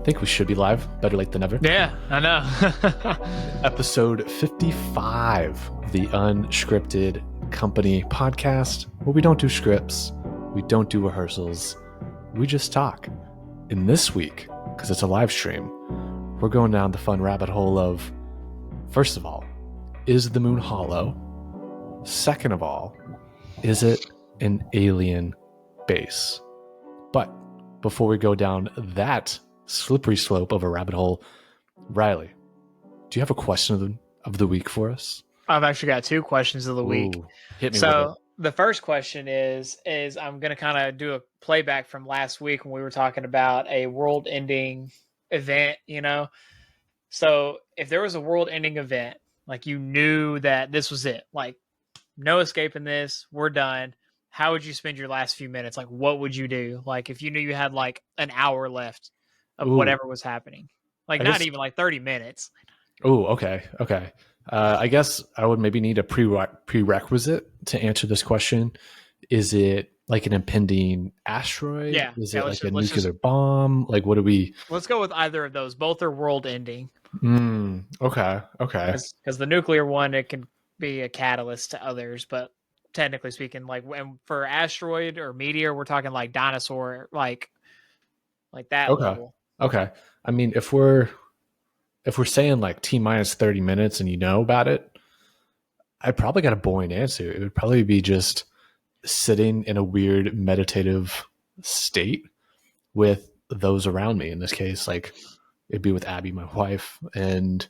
think we should be live. Better late than never. Yeah, I know. Episode 55 of the Unscripted Company podcast, where we don't do scripts, we don't do rehearsals, we just talk. And this week, because it's a live stream, we're going down the fun rabbit hole of, first of all, is the moon hollow? Second of all, is it an alien base? But before we go down that slippery slope of a rabbit hole, Riley, do you have a question of the week for us? I've actually got two questions of the week. Hit me with So it. the first question is I'm going to kind of do a playback from last week when we were talking about a world-ending event, you know? So if there was a world-ending event, like you knew that this was it, like no escaping this, we're done. How would you spend your last few minutes? Like, what would you do? Like, if you knew you had like an hour left of whatever was happening, like not even like 30 minutes. Oh, okay. I guess I would maybe need a prerequisite to answer this question. Is it like an impending asteroid? Yeah. Is it like a nuclear bomb? Like, what do we... Let's go with either of those. Both are world ending. Okay. Because the nuclear one, it can be a catalyst to others, but technically speaking, like when for asteroid or meteor, we're talking like dinosaur, like that level. Okay. I mean, if we're saying like T-minus 30 minutes and you know about it, I probably got a boring answer. It would probably be just sitting in a weird meditative state with those around me. In this case, like it'd be with Abby, my wife, and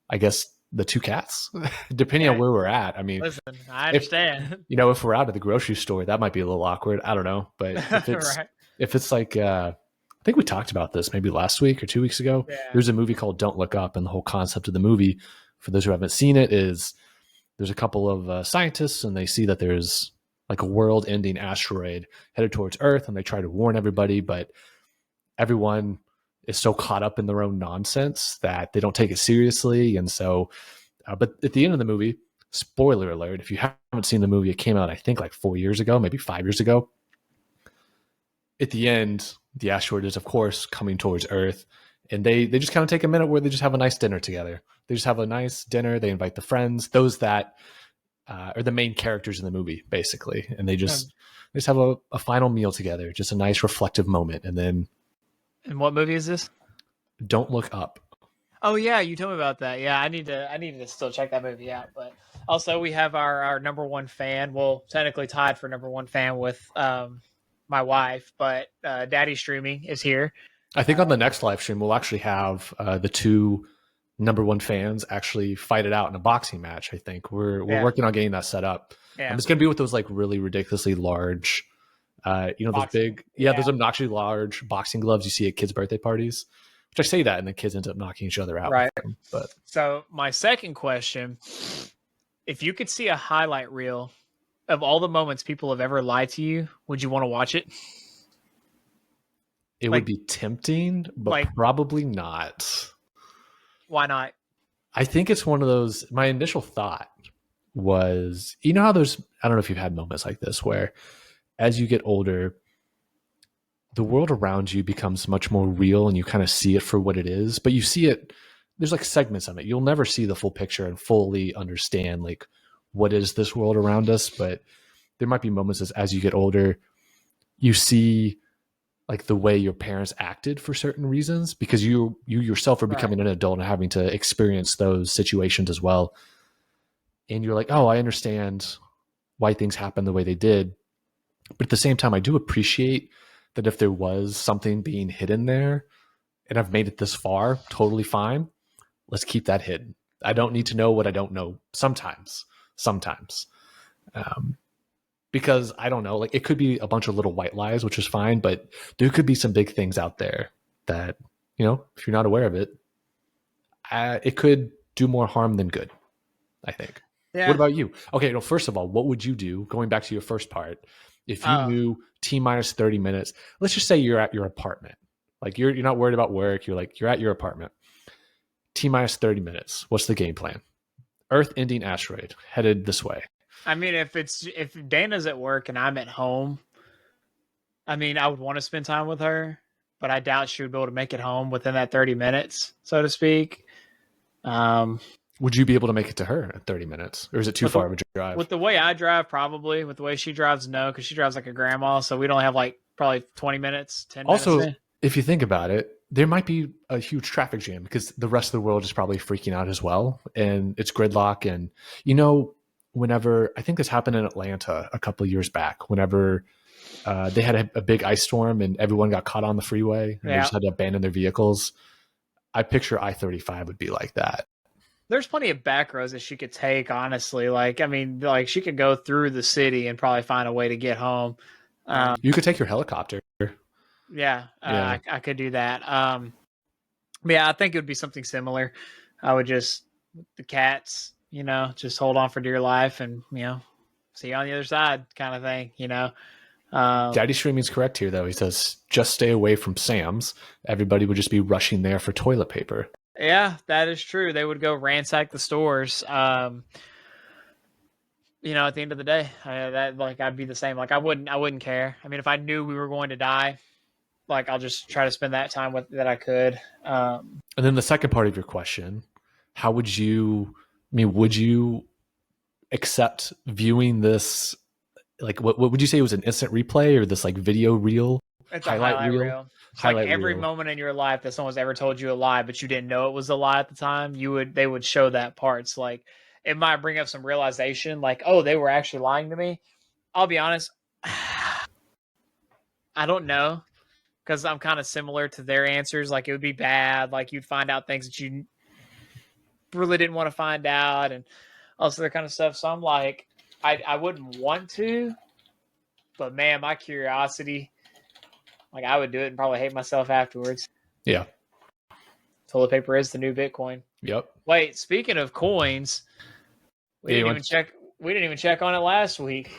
I guess the two cats, depending on where we're at. I mean, listen, I understand. If we're out at the grocery store, that might be a little awkward. I don't know. But if it's like, I think we talked about this maybe last week or 2 weeks ago. Yeah. There's a movie called Don't Look Up, and the whole concept of the movie, for those who haven't seen it, is there's a couple of scientists, and they see that there's like a world-ending asteroid headed towards Earth, and they try to warn everybody, but everyone is so caught up in their own nonsense that they don't take it seriously. And so, but at the end of the movie, spoiler alert, if you haven't seen the movie, it came out, I think, like 4 years ago, maybe 5 years ago. At the end, the asteroid is, of course, coming towards Earth, and they just kind of take a minute where they just have a nice dinner together. They just have a nice dinner. They invite the friends, those that are the main characters in the movie, basically, and they just have a final meal together, just a nice reflective moment. And then, and what movie is this? Don't Look Up. Oh yeah, you told me about that. Yeah, I need to still check that movie out. But also, we have our number one fan. Well, technically tied for number one fan with my wife, but Daddy Streaming is here. I think on the next live stream, we'll actually have the two number one fans actually fight it out in a boxing match. I think we're working on getting that set up. Yeah. It's going to be with those like really ridiculously large, those big, those obnoxiously large boxing gloves you see at kids' birthday parties, which I say that, and the kids end up knocking each other out. Right. Them, but so my second question, if you could see a highlight reel of all the moments people have ever lied to you, would you want to watch it? It would be tempting, but probably not. Why not? I think it's one of those, my initial thought was, you know how there's, I don't know if you've had moments like this where as you get older, the world around you becomes much more real and you kind of see it for what it is, but you see it, there's like segments of it. You'll never see the full picture and fully understand like what is this world around us. But there might be moments as you get older, you see like the way your parents acted for certain reasons, because you yourself are becoming an adult and having to experience those situations as well. And you're like, oh, I understand why things happen the way they did. But at the same time, I do appreciate that if there was something being hidden there and I've made it this far, totally fine. Let's keep that hidden. I don't need to know what I don't know sometimes. Because I don't know, like it could be a bunch of little white lies, which is fine, but there could be some big things out there that, if you're not aware of it, it could do more harm than good, I think. Yeah. What about you? Okay, first of all, what would you do, going back to your first part, if you knew T-minus 30 minutes, let's just say you're at your apartment. Like you're not worried about work, you're at your apartment. T-minus 30 minutes, what's the game plan? Earth-ending asteroid, headed this way. I mean, if Dana's at work and I'm at home, I mean, I would want to spend time with her, but I doubt she would be able to make it home within that 30 minutes, so to speak. Would you be able to make it to her in 30 minutes, or is it too far of a drive? With the way I drive, probably. With the way she drives, no, because she drives like a grandma, so we don't have like probably 20 minutes, 10 minutes. Also, if you think about it, there might be a huge traffic jam because the rest of the world is probably freaking out as well, and it's gridlock. And whenever, I think this happened in Atlanta a couple of years back, whenever they had a big ice storm and everyone got caught on the freeway and they just had to abandon their vehicles. I picture I-35 would be like that. There's plenty of back roads that she could take, honestly. She could go through the city and probably find a way to get home. You could take your helicopter. Yeah. I could do that. I think it would be something similar. I would just, the cats, just hold on for dear life and, see you on the other side kind of thing, Daddy Streaming's correct here, though. He says, just stay away from Sam's. Everybody would just be rushing there for toilet paper. Yeah, that is true. They would go ransack the stores. At the end of the day, I'd be the same. Like, I wouldn't care. I mean, if I knew we were going to die, like, I'll just try to spend that time with that I could. And then the second part of your question, would you accept viewing this? Like, what would you say was an instant replay or this like video reel? It's highlight reel. It's like every moment in your life that someone's ever told you a lie, but you didn't know it was a lie at the time. They would show that parts. Like, it might bring up some realization, like, oh, they were actually lying to me. I'll be honest, I don't know, because I'm kind of similar to their answers. Like, it would be bad. Like, you'd find out things that you really didn't want to find out, and all this other kind of stuff. So I'm like, I wouldn't want to, but man, my curiosity, like, I would do it and probably hate myself afterwards. Yeah. Toilet paper is the new Bitcoin. Yep. Wait, speaking of coins, we didn't even check on it last week.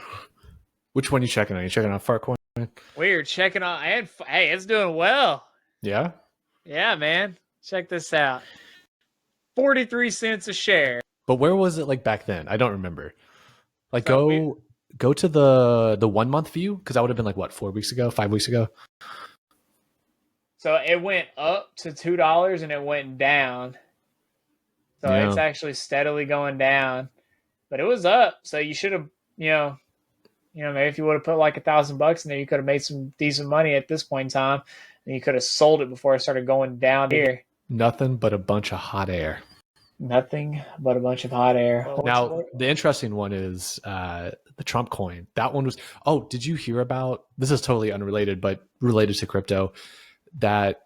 Which one are you checking on? You checking on Fartcoin? We're checking on, and hey, it's doing well. Yeah. Yeah, man. Check this out. 43 cents a share. But where was it like back then? I don't remember. Like, go to the 1 month view, because that would have been like what, 5 weeks ago. So it went up to $2 and it went down. So It's actually steadily going down, but it was up. So you should have, maybe if you would have put like $1,000 in there, you could have made some decent money at this point in time, and you could have sold it before it started going down here. Nothing but a bunch of hot air. Nothing but a bunch of hot air. Now, the interesting one is the Trump coin. That one was, did you hear about, this is totally unrelated, but related to crypto, that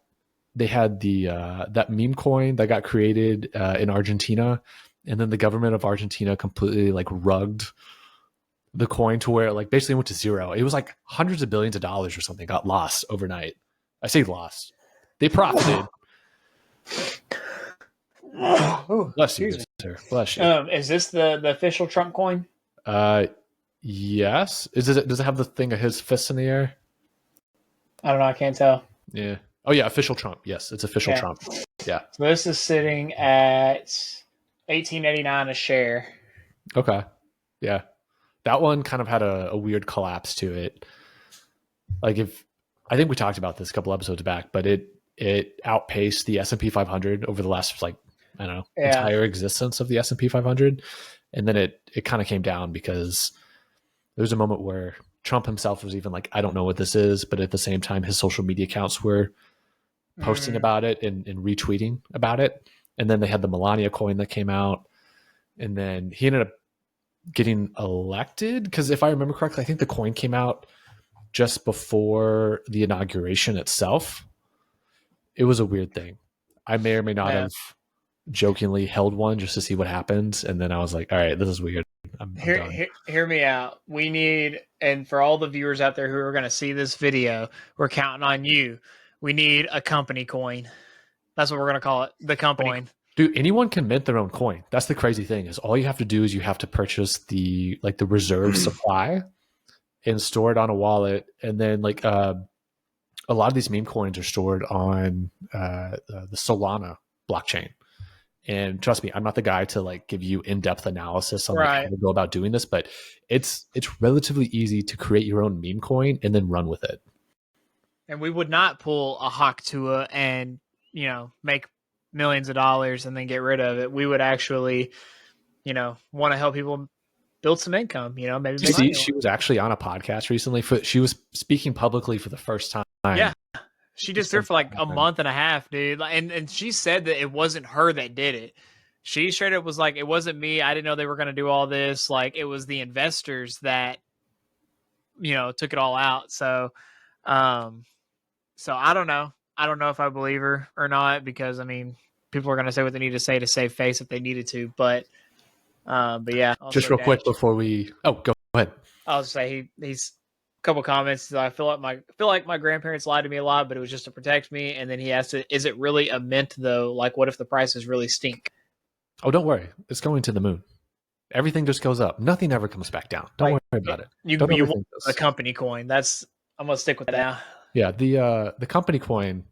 they had that meme coin that got created in Argentina, and then the government of Argentina completely like rugged the coin to where it like basically went to zero. It was like hundreds of billions of dollars or something got lost overnight. I say lost. They profited. Bless you, sir. Bless you. Is this the official Trump coin? Yes. Does it have the thing of his fists in the air? I don't know. I can't tell. Yeah. Oh yeah, official Trump. Yes, it's official Trump. Yeah. So this is sitting at $18.89 a share. Okay. Yeah. That one kind of had a weird collapse to it. Like, I think we talked about this a couple episodes back, but it outpaced the S&P 500 over the last entire existence of the S&P 500. And then it kind of came down because there was a moment where Trump himself was even like, I don't know what this is, but at the same time, his social media accounts were posting about it and retweeting about it. And then they had the Melania coin that came out, and then he ended up getting elected. Because if I remember correctly, I think the coin came out just before the inauguration itself. It was a weird thing. I may or may not have jokingly held one just to see what happens. And then I was like, all right, this is weird. I'm done. Hear me out. We need, and for all the viewers out there who are going to see this video, we're counting on you. We need a company coin. That's what we're going to call it. The company coin. Dude, anyone can mint their own coin. That's the crazy thing, is all you have to do is you have to purchase the reserve supply and store it on a wallet. And then a lot of these meme coins are stored on the Solana blockchain. And trust me, I'm not the guy to give you in-depth analysis on how to go about doing this, but it's relatively easy to create your own meme coin and then run with it. And we would not pull a Hawk Tua and, make millions of dollars and then get rid of it. We would actually, want to help people build some income, maybe. See, she was actually on a podcast recently. She was speaking publicly for the first time. Yeah. She just threw for like a month and a half, dude. And she said that it wasn't her that did it. She straight up was like, it wasn't me. I didn't know they were going to do all this. Like, it was the investors that, took it all out. So I don't know. I don't know if I believe her or not, because people are going to say what they need to say to save face if they needed to. But yeah. Just real quick before we, go ahead. I'll say he's a couple comments. I feel like my grandparents lied to me a lot, but it was just to protect me. And then he asked, "Is it really a mint though? Like, what if the prices really stink?" Oh, don't worry. It's going to the moon. Everything just goes up. Nothing ever comes back down. Don't worry about it. You want the company coin. I'm gonna stick with that now. Yeah, the company coin,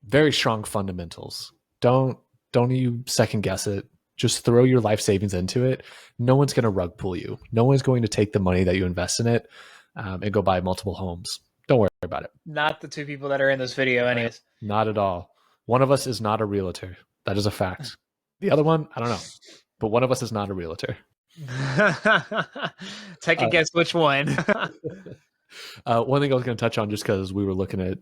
very strong fundamentals. Don't you second guess it. Just throw your life savings into it. No one's going to rug pull you. No one's going to take the money that you invest in it and go buy multiple homes. Don't worry about it. Not the two people that are in this video, anyways. Not at all. One of us is not a realtor. That is a fact. The other one, I don't know. But one of us is not a realtor. Take a guess which one. One thing I was going to touch on, just because we were looking at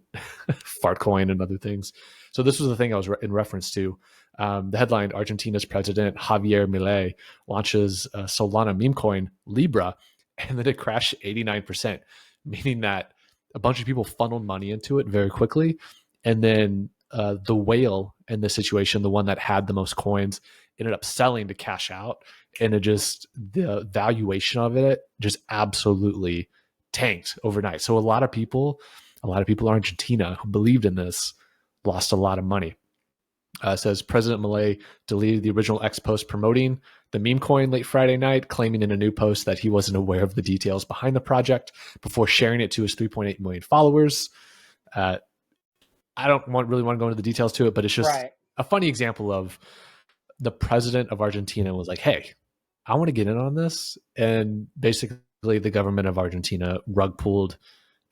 Fartcoin and other things. So this was the thing I was in reference to. The headline: Argentina's president Javier Milei launches Solana meme coin Libra, and then it crashed 89%, meaning that a bunch of people funneled money into it very quickly. And then the whale in this situation, the one that had the most coins, ended up selling to cash out. And the valuation of it just absolutely tanked overnight. So a lot of people in Argentina who believed in this lost a lot of money. Says President Milei deleted the original X post promoting the meme coin late Friday night, claiming in a new post that he wasn't aware of the details behind the project before sharing it to his 3.8 million followers. I don't really want to go into the details to it, but it's just a funny example of the president of Argentina was like, "Hey, I want to get in on this," and basically the government of Argentina rug pulled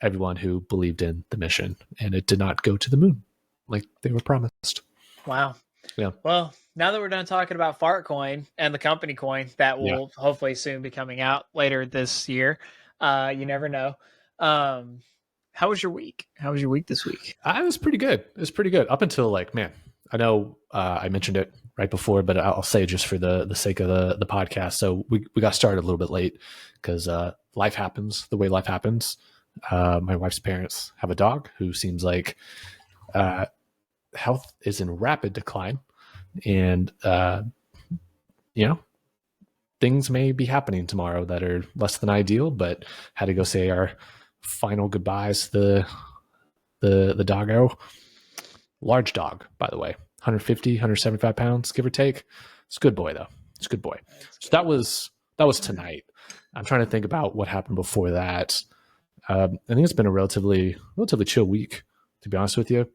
everyone who believed in the mission, and it did not go to the moon like they were promised. Wow. Yeah. Well, now that we're done talking about Fartcoin and the company coin that will hopefully soon be coming out later this year, you never know. How was your week? How was your week this week? It was pretty good. It was pretty good up until I know I mentioned it right before, but I'll say it just for the sake of the podcast. So we got started a little bit late because life happens the way life happens. My wife's parents have a dog who seems like health is in rapid decline, and things may be happening tomorrow that are less than ideal, but had to go say our final goodbyes to the doggo. Large dog, by the way, 150 175 pounds give or take. It's a good boy though. It's a good boy. So that was tonight. I'm trying to think about what happened before that. I think it's been a relatively chill week, to be honest with you.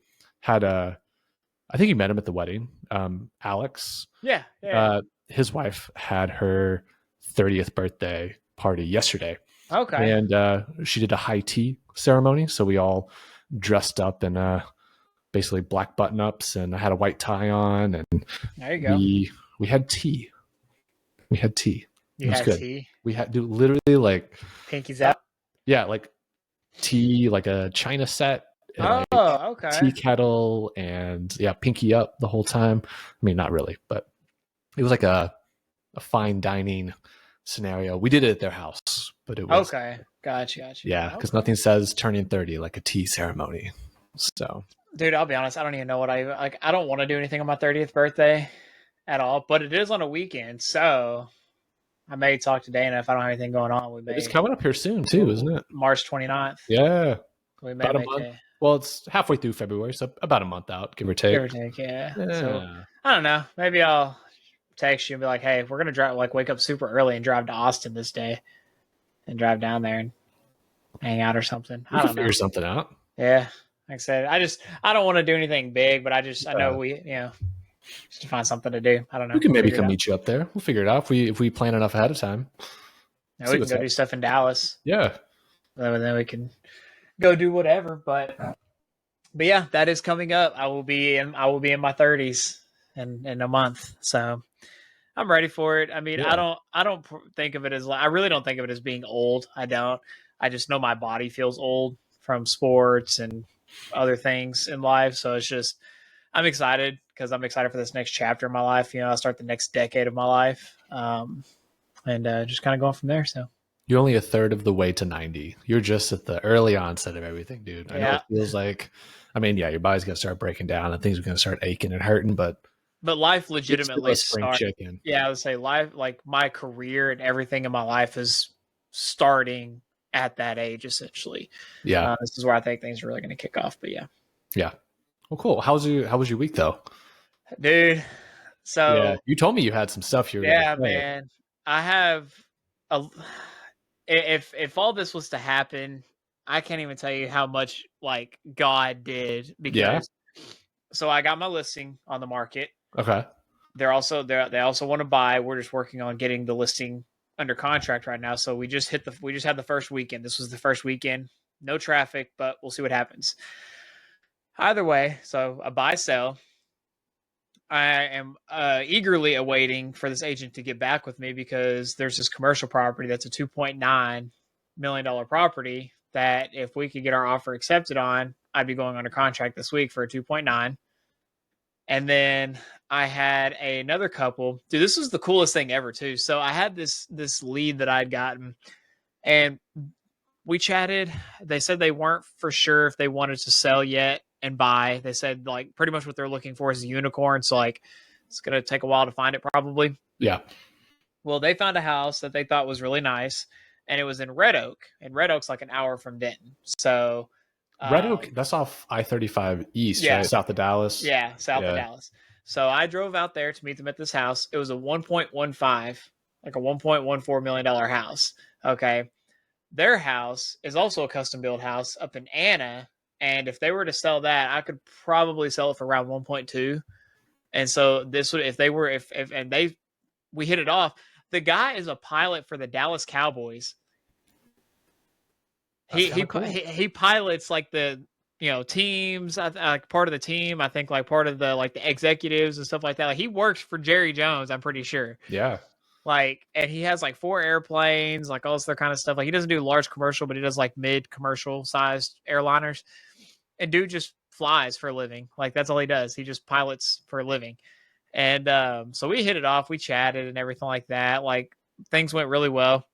I think you met him at the wedding. Alex. Yeah. His wife had her 30th birthday party yesterday. Okay. And she did a high tea ceremony. So we all dressed up in basically black button-ups, and I had a white tie on. And there you go. We had tea. You had tea? We had literally like pinkies out. Yeah, like tea, like a china set. Okay. Tea kettle and pinky up the whole time. I mean, not really, but it was like a fine dining scenario. We did it at their house, but it was okay. Gotcha. Yeah, because nothing says turning 30 like a tea ceremony. So, dude, I'll be honest. I don't even know what I like. I don't want to do anything on my 30th birthday at all, but it is on a weekend, so I may talk to Dana if I don't have anything going on. It's coming up here soon too, isn't it? March 29th. Yeah. We may make it. Well, it's halfway through February, so about a month out, give or take. Yeah. So, I don't know. Maybe I'll text you and be like, "Hey, we're gonna drive, wake up super early and drive to Austin this day, and drive down there and hang out or something." I don't know. Figure something out. Yeah, like I said, I don't want to do anything big, but I know we, just to find something to do. I don't know. We can maybe come meet you up there. We'll figure it out if we plan enough ahead of time. Yeah, we can go do stuff in Dallas. Yeah. And then we can go do whatever, but But yeah, that is coming up. I will be in my 30s in a month. So I'm ready for it. I mean, Yeah. I don't think of it as I really don't think of it as being old. I don't. I just know my body feels old from sports and other things in life. So it's just I'm excited because I'm excited for this next chapter of my life. You know, I'll start the next decade of my life, and just kind of going from there. So You're only a third of the way to 90. You're just at the early onset of everything, dude. I know yeah, it feels like, I mean, yeah, your body's gonna start breaking down and things are gonna start aching and hurting, but life you're still legitimately a spring start. chicken. Yeah, I would say life, like my career and everything in my life is starting at that age. Essentially, Yeah. this is where I think things are really going to kick off. But yeah, Yeah. Well, cool. How was your week though? dude. Yeah. So You told me you had some stuff you were gonna yeah, say. man, I have a. If all this was to happen, I can't even tell you how much like God did Yeah. because. So I got my listing on the market. Okay. They also want to buy. We're just working on getting the listing under contract right now. So we just had the first weekend. This was the first weekend. No traffic, but we'll see what happens. Either way, so a buy sell. I am eagerly awaiting for this agent to get back with me because there's this commercial property that's a $2.9 million property that if we could get our offer accepted on, I'd be going under contract this week for a 2.9. And then I had another couple. Dude, this was the coolest thing ever too. So I had this lead that I'd gotten, and we chatted. They said they weren't for sure if they wanted to sell yet and buy. They said like pretty much what they're looking for is a unicorn. So like it's gonna take a while to find it probably. Yeah. Well, they found a house that they thought was really nice, and it was in Red Oak. And Red Oak's like an hour from Denton. So Red Oak, that's off I-35 East, yeah, right? South of Dallas. yeah, south of Yeah. Dallas. So I drove out there to meet them at this house. It was a 1.15, like a $1.14 million house. Okay. Their house is also a custom built house up in Anna. And if they were to sell that, I could probably sell it for around 1.2. And so this would, if they were, if, and they, we hit it off. The guy is a pilot for the Dallas Cowboys. He Cool. he pilots like the teams, like part of the team. I think like part of the like the executives and stuff like that. Like he works for Jerry Jones, I'm pretty sure. Yeah. Like, and he has like 4 airplanes, like all this other kind of stuff. Like he doesn't do large commercial, but he does like mid commercial sized airliners. And dude just flies for a living. Like that's all he does. He just pilots for a living. And so we hit it off. We chatted and everything like that. Like things went really well.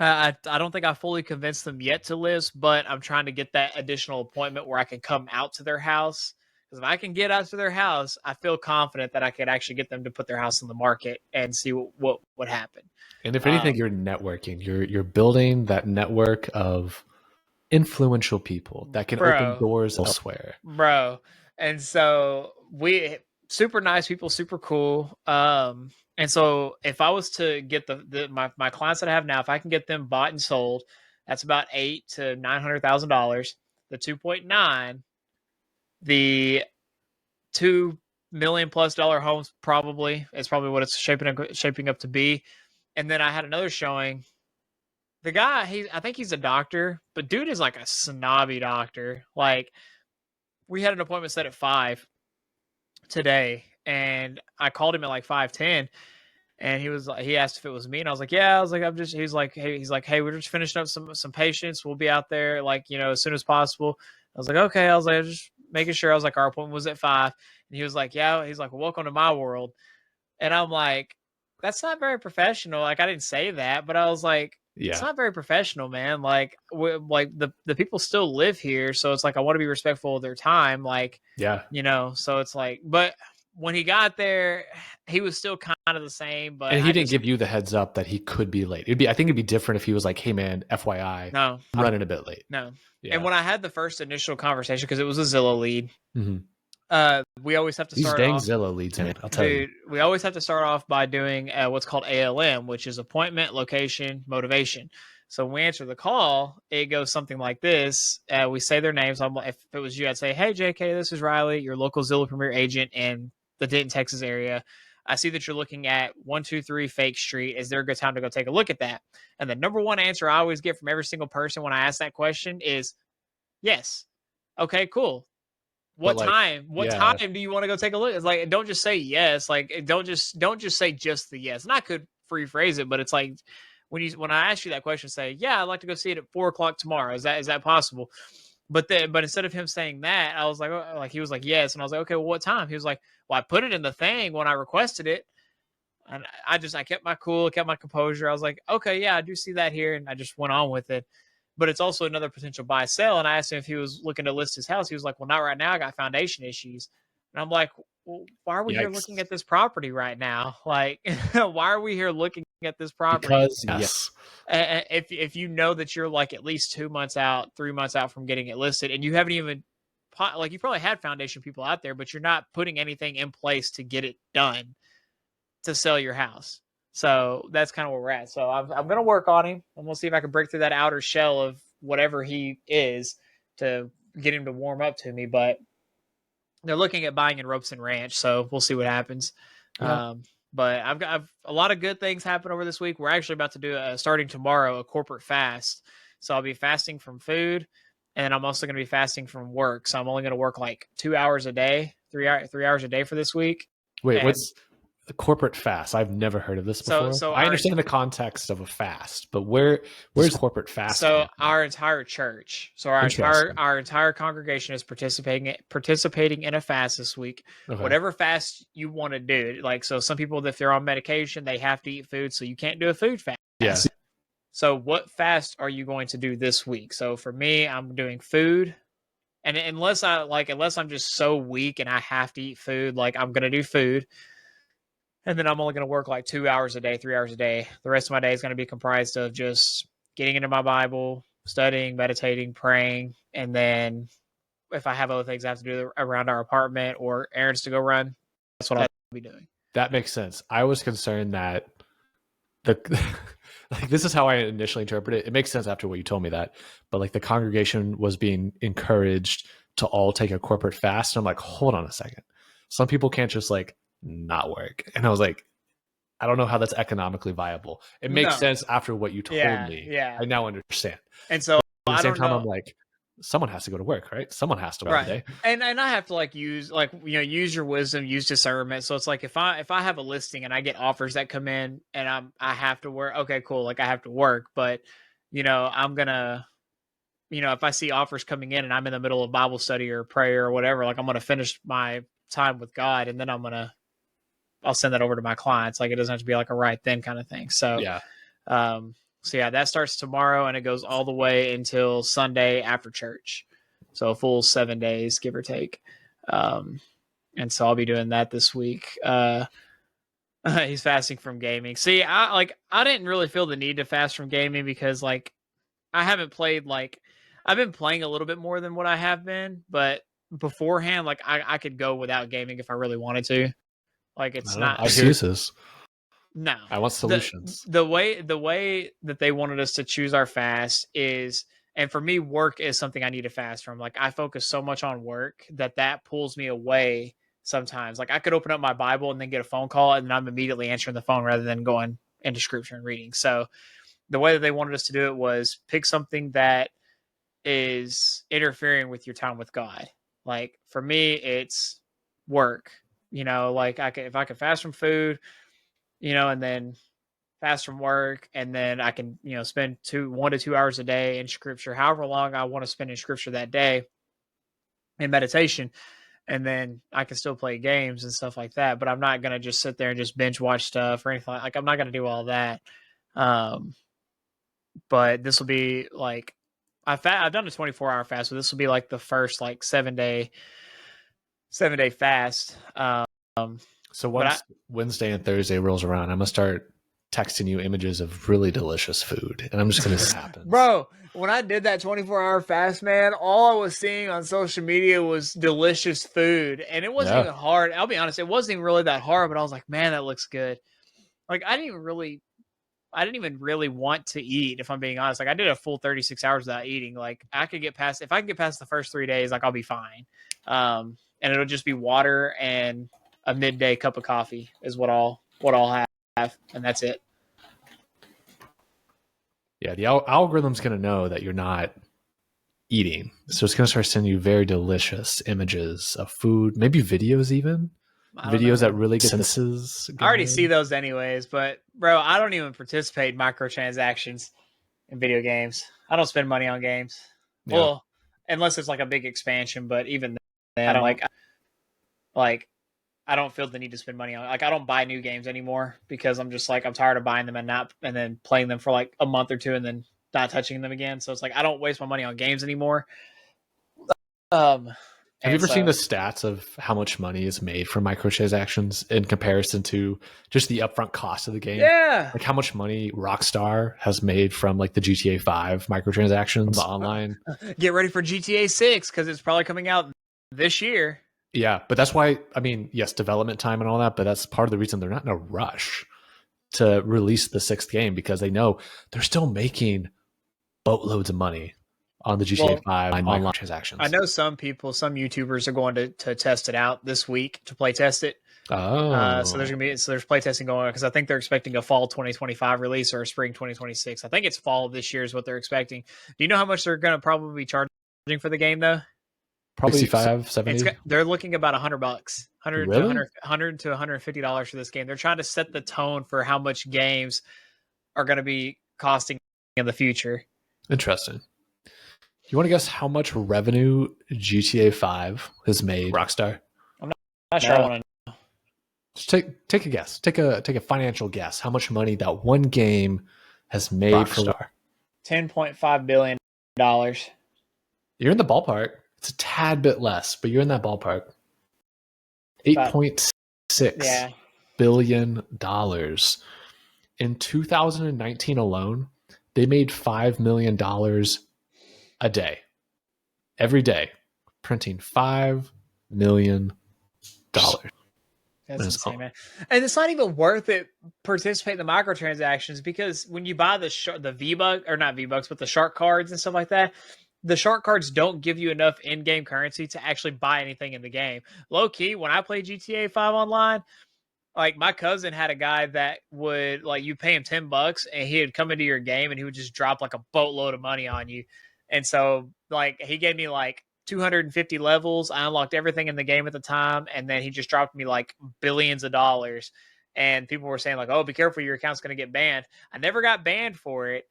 I don't think I fully convinced them yet to list, but I'm trying to get that additional appointment where I can come out to their house. Because if I can get out to their house, I feel confident that I could actually get them to put their house on the market and see what would happen. And if anything, you're networking. You're building that network of influential people that can open doors elsewhere. Bro. And so we super nice people, super cool. And so if I was to get my clients that I have now, if I can get them bought and sold, that's about $800,000 to $900,000. The 2.9, the $2 million plus homes probably is probably what it's shaping up to be. And then I had another showing. The guy, I think he's a doctor, but dude is like a snobby doctor. Like we had an appointment set at 5 today, and I called him at like 5:10. And he asked if it was me, and I was like, yeah. I was like, he's like, hey, we're just finishing up some patients. We'll be out there like, as soon as possible. I was like, okay. I was like, just making sure. I was like, our appointment was at 5. And he was like, yeah. He's like, well, welcome to my world. And I'm like, that's not very professional. Like, I didn't say that, but I was like, Yeah. it's not very professional, man. Like, the people still live here. So it's like, I want to be respectful of their time. Like, yeah, so it's like, but when he got there, he was still kind of the same, but and he didn't give you the heads up that he could be late. I think it'd be different if he was like, "Hey, man, FYI, no, I'm running a bit late." No, yeah. And when I had the first initial conversation, because it was a Zillow lead, we always have to These start dang off. Zillow leads, man. I'll tell you, We always have to start off by doing what's called ALM, which is appointment, location, motivation. So when we answer the call, it goes something like this. We say their names. If it was you, I'd say, hey, JK, this is Riley, your local Zillow Premier agent in the Denton, Texas area. I see that you're looking at 123 Fake Street. Is there a good time to go take a look at that? And the number one answer I always get from every single person when I ask that question is yes. Okay, cool. what time? What time do you want to go take a look? It's like, don't just say yes. Like, don't just say just the yes. And I could rephrase it, but it's like when I ask you that question, say, yeah, I'd like to go see it at 4:00 tomorrow. Is that possible? But instead of him saying that, I was like, oh, he was like, yes. And I was like, okay, well, what time? He was like, well, I put it in the thing when I requested it. And I kept my cool, kept my composure. I was like, okay, yeah, I do see that here. And I just went on with it. But it's also another potential buy sell. And I asked him if he was looking to list his house. He was like, well, not right now. I got foundation issues. And I'm like, well, why are we here looking at this property right now? Like, why are we here looking at this property? Because yes. If you know that you're like at least 2 months out, 3 months out from getting it listed, and you haven't even, like, you probably had foundation people out there, but you're not putting anything in place to get it done to sell your house. So that's kind of where we're at. So I'm going to work on him. I'm going to see if I can break through that outer shell of whatever he is to get him to warm up to me. But they're looking at buying in Robeson Ranch, so we'll see what happens. Yeah. But I've a lot of good things happen over this week. We're actually about to do starting tomorrow, a corporate fast. So I'll be fasting from food, and I'm also going to be fasting from work. So I'm only going to work like 2 hours a day, 3 hours a day for this week. Wait, what's the corporate fast? I've never heard of this before. So I understand the context of a fast, but where's corporate fast? So our entire church, our entire congregation is participating in a fast this week. Okay. Whatever fast you want to do. Like, so some people, if they're on medication, they have to eat food, so you can't do a food fast. Yes. So what fast are you going to do this week? So for me, I'm doing food. And unless I'm just so weak and I have to eat food, like, I'm going to do food. And then I'm only going to work like 2 hours a day, 3 hours a day. The rest of my day is going to be comprised of just getting into my Bible, studying, meditating, praying. And then if I have other things I have to do around our apartment or errands to go run, that's what I'll be doing. That makes sense. I was concerned that like, this is how I initially interpret it. It makes sense after what you told me that, but like the congregation was being encouraged to all take a corporate fast. And I'm like, hold on a second. Some people can't just like not work. And I was like, I don't know how that's economically viable. It makes sense after what you told me. Yeah. I now understand. And so at the same time, I'm like, someone has to go to work, right? Someone has to work today. And I have to use your wisdom, use discernment. So it's like, if I have a listing and I get offers that come in and I have to work, okay, cool. Like, I have to work, but I'm gonna, if I see offers coming in and I'm in the middle of Bible study or prayer or whatever, like, I'm going to finish my time with God, and then I'll send that over to my clients. Like, it doesn't have to be like a right then kind of thing. So, that starts tomorrow and it goes all the way until Sunday after church. So a full 7 days, give or take. And so I'll be doing that this week. He's fasting from gaming. See, I didn't really feel the need to fast from gaming because, like, I haven't played, like, I've been playing a little bit more than what I have been, but beforehand, like, I could go without gaming if I really wanted to. Like, it's not excuses. No, I want solutions. The way that they wanted us to choose our fast is, and for me, work is something I need to fast from. Like, I focus so much on work that pulls me away sometimes. Like, I could open up my Bible and then get a phone call, and then I'm immediately answering the phone rather than going into scripture and reading. So the way that they wanted us to do it was pick something that is interfering with your time with God. Like, for me, it's work. Like, if I could fast from food, and then fast from work, and then I can, spend 1 to 2 hours a day in scripture, however long I want to spend in scripture that day in meditation. And then I can still play games and stuff like that, but I'm not going to just sit there and just binge watch stuff or anything. Like, I'm not going to do all that. But this will be like, I've done a 24-hour fast, so this will be like the first like 7-day fast. So once Wednesday and Thursday rolls around, I'm gonna start texting you images of really delicious food, and I'm just gonna see what happens. Bro, when I did that 24-hour fast, man, all I was seeing on social media was delicious food, and it wasn't even hard. I'll be honest, it wasn't even really that hard, but I was like, man, that looks good. Like, I didn't even really want to eat, if I'm being honest. Like, I did a full 36 hours without eating. Like, if I can get past the first 3 days, like, I'll be fine. And it'll just be water and a midday cup of coffee is what I'll have, and that's it. Yeah, the algorithm's going to know that you're not eating. So it's going to start sending you very delicious images of food, maybe videos even. Videos that really get senses going. I already see those anyways, but bro, I don't even participate in microtransactions in video games. I don't spend money on games. Yeah. Well, unless it's like a big expansion, but even then, I don't feel the need to spend money on it. Like I don't buy new games anymore because I'm just like I'm tired of buying them and then playing them for like a month or two and then not touching them again. So it's like I don't waste my money on games anymore. Have you ever seen the stats of how much money is made from microtransactions in comparison to just the upfront cost of the game? Yeah. Like how much money Rockstar has made from like the GTA 5 microtransactions online. Get ready for GTA 6 because it's probably coming out this year. Yeah, but that's why, I mean, yes, development time and all that, but that's part of the reason they're not in a rush to release the 6th game because they know they're still making boatloads of money on the GTA 5 online transactions. I know some YouTubers are going to test it out this week to play test it. Oh, so there's play testing going on because I think they're expecting a fall 2025 release or a spring 2026. I think it's fall of this year is what they're expecting. Do you know how much they're going to probably be charging for the game though? Probably 65, 70. They're looking about $100, $100 really? to $100 to $150 for this game. They're trying to set the tone for how much games are going to be costing in the future. Interesting. You want to guess how much revenue GTA 5 has made Rockstar? I'm not sure I want to know. Just take a guess. Take a financial guess. How much money that one game has made Rockstar? For $10.5 billion. You're in the ballpark. It's a tad bit less, but you're in that ballpark. $8.6 billion. In 2019 alone, they made $5 million a day. Every day. Printing $5 million. That's insane, man. And it's not even worth it participating in the microtransactions because when you buy the V-Bucks, or not V-Bucks, but the shark cards and stuff like that, the shark cards don't give you enough in-game currency to actually buy anything in the game. Low key, when I play GTA 5 online, like my cousin had a guy that would like you pay him $10 and he would come into your game and he would just drop like a boatload of money on you. And so like he gave me like 250 levels. I unlocked everything in the game at the time, and then he just dropped me like billions of dollars. And people were saying like, "Oh, be careful, your account's going to get banned." I never got banned for it,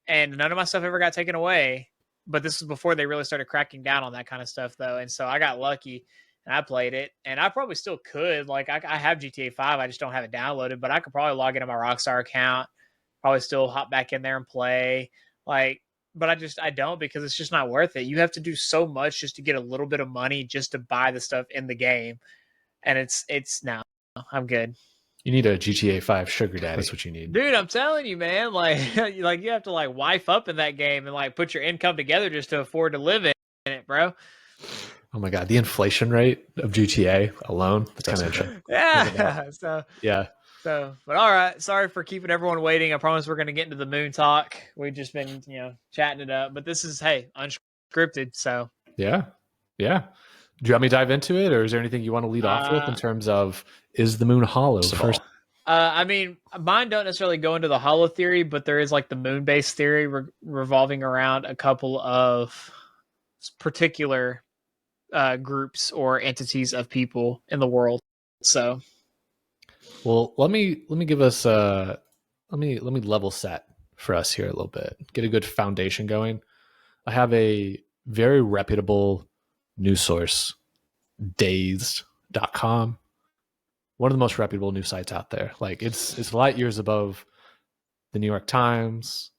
and none of my stuff ever got taken away. But this was before they really started cracking down on that kind of stuff, though. And so I got lucky and I played it, and I probably still could. Like I have GTA 5, I just don't have it downloaded, but I could probably log into my Rockstar account, probably still hop back in there and play. Like, but I don't because it's just not worth it. You have to do so much just to get a little bit of money just to buy the stuff in the game, and it's no, I'm good. You need a GTA 5 sugar daddy. That's what you need. Dude, I'm telling you, man. Like you have to like wife up in that game and like put your income together just to afford to live in it, bro. Oh my God. The inflation rate of GTA alone. That's kind of interesting. Yeah. So, but all right. Sorry for keeping everyone waiting. I promise we're going to get into the moon talk. We've just been, chatting it up, but this is, unscripted. So yeah. Do you want me to dive into it, or is there anything you want to lead off with in terms of is the moon hollow first? I mean, mine don't necessarily go into the hollow theory, but there is like the moon-based theory revolving around a couple of particular groups or entities of people in the world. So, well, let me give us let me level set for us here a little bit. Get a good foundation going. I have a very reputable news source, dazed.com, one of the most reputable news sites out there. Like it's light years above the New York Times,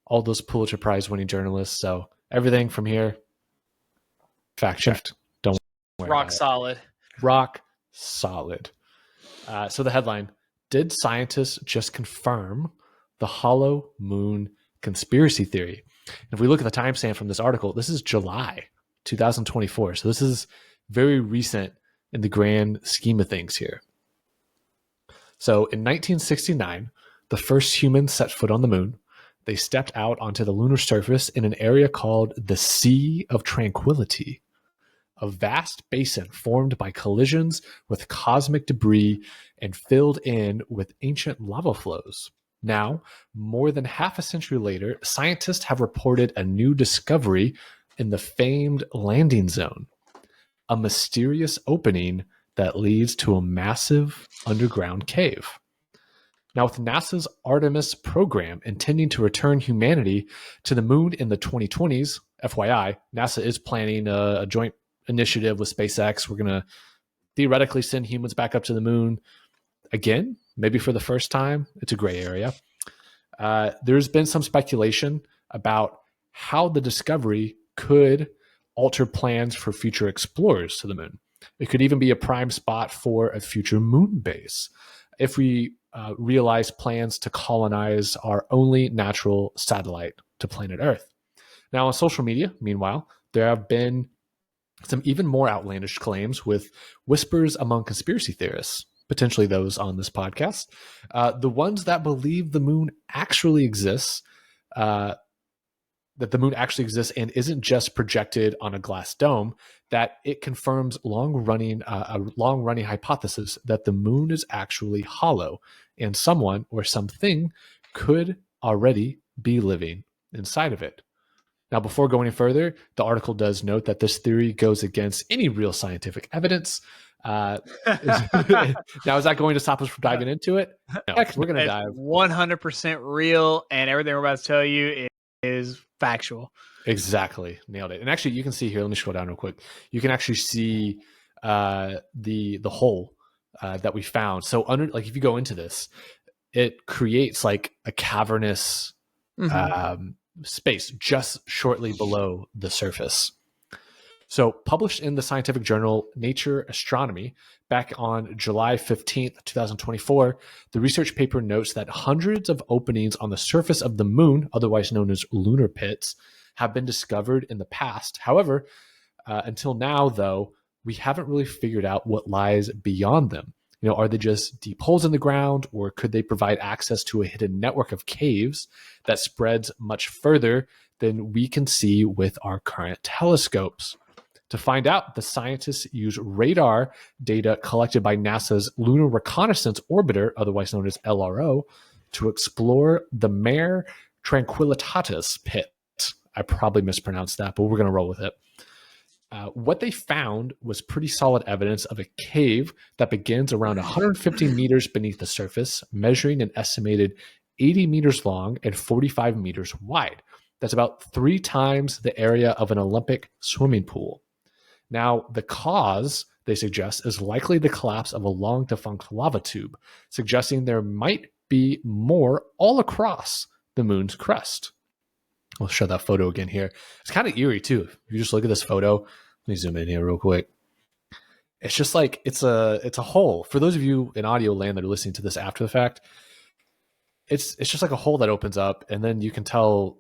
all those Pulitzer Prize winning journalists. So everything from here, fact checked. Don't worry. Rock solid. Rock solid. So the headline: did scientists just confirm the hollow moon conspiracy theory? And if we look at the timestamp from this article, this is July 2024. So this is very recent in the grand scheme of things here. So in 1969, the first humans set foot on the moon. They stepped out onto the lunar surface in an area called the Sea of Tranquility, a vast basin formed by collisions with cosmic debris and filled in with ancient lava flows. Now, more than half a century later, scientists have reported a new discovery in the famed landing zone, a mysterious opening that leads to a massive underground cave. Now, with NASA's Artemis program intending to return humanity to the moon in the 2020s, FYI, NASA is planning a joint initiative with SpaceX. We're going to theoretically send humans back up to the moon again, maybe for the first time. It's a gray area. There's been some speculation about how the discovery could alter plans for future explorers to the moon. It could even be a prime spot for a future moon base if we realize plans to colonize our only natural satellite to planet Earth. Now, on social media, meanwhile, there have been some even more outlandish claims with whispers among conspiracy theorists, potentially those on this podcast, the ones that believe the moon actually exists, that the moon actually exists and isn't just projected on a glass dome, that it confirms a long-running hypothesis that the moon is actually hollow and someone or something could already be living inside of it. Now, before going any further, the article does note that this theory goes against any real scientific evidence. Now, is that going to stop us from diving into it? No, we're going to dive. 100% real, and everything we're about to tell you is factual. Exactly. Nailed it. And actually, you can see here, let me scroll down real quick. You can actually see the hole that we found. So if you go into this, it creates like a cavernous space just shortly below the surface. So published in the scientific journal Nature Astronomy back on July 15th, 2024, the research paper notes that hundreds of openings on the surface of the moon, otherwise known as lunar pits, have been discovered in the past. However, until now, though, we haven't really figured out what lies beyond them. Are they just deep holes in the ground, or could they provide access to a hidden network of caves that spreads much further than we can see with our current telescopes? To find out, the scientists use radar data collected by NASA's Lunar Reconnaissance Orbiter, otherwise known as LRO, to explore the Mare Tranquillitatis pit. I probably mispronounced that, but we're going to roll with it. What they found was pretty solid evidence of a cave that begins around 150 meters beneath the surface, measuring an estimated 80 meters long and 45 meters wide. That's about 3 times the area of an Olympic swimming pool. Now, the cause, they suggest, is likely the collapse of a long-defunct lava tube, suggesting there might be more all across the moon's crust. I'll show that photo again here. It's kind of eerie, too. If you just look at this photo, let me zoom in here real quick. It's just like it's a hole. For those of you in audio land that are listening to this after the fact, it's just like a hole that opens up, and then you can tell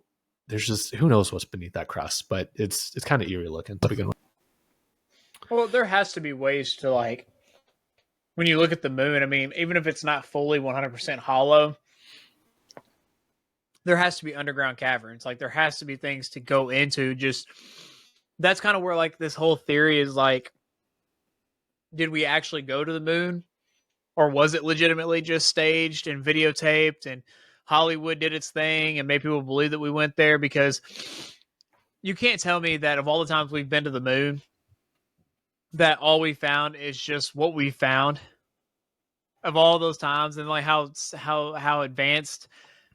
there's just who knows what's beneath that crust, but it's kind of eerie looking to begin with. Well, there has to be ways to, like, when you look at the moon, I mean, even if it's not fully 100% hollow, there has to be underground caverns. Like, there has to be things to go into. Just, that's kind of where, like, this whole theory is, like, did we actually go to the moon? Or was it legitimately just staged and videotaped and Hollywood did its thing and made people believe that we went there? Because you can't tell me that of all the times we've been to the moon, that all we found is just what we found of all those times, and like how advanced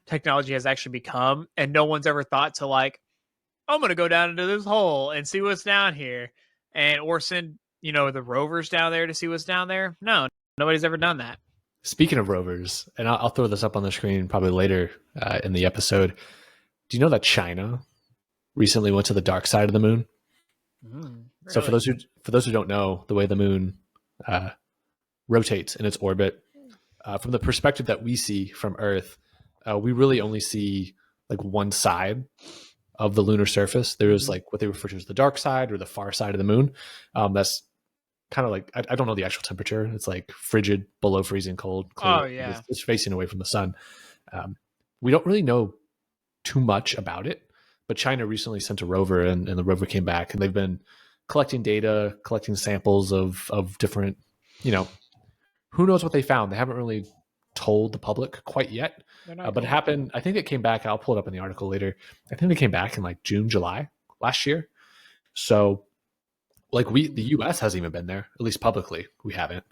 technology has actually become, and no one's ever thought to, like, I'm going to go down into this hole and see what's down here, or send, the rovers down there to see what's down there. No, nobody's ever done that. Speaking of rovers, and I'll throw this up on the screen probably later in the episode. Do you know that China recently went to the dark side of the moon? Really? So for those who don't know, the way the moon rotates in its orbit, from the perspective that we see from Earth, we really only see like one side of the lunar surface. There is like what they refer to as the dark side or the far side of the moon. That's kind of like, I don't know the actual temperature. It's like frigid, below freezing cold. Clear. Oh yeah, it's facing away from the sun. We don't really know too much about it, but China recently sent a rover, and the rover came back, and they've been collecting data, collecting samples of different, who knows what they found. They haven't really told the public quite yet. But it happened. I think it came back. I'll pull it up in the article later. I think they came back in like June, July last year. So like the U.S. hasn't even been there, at least publicly. We haven't.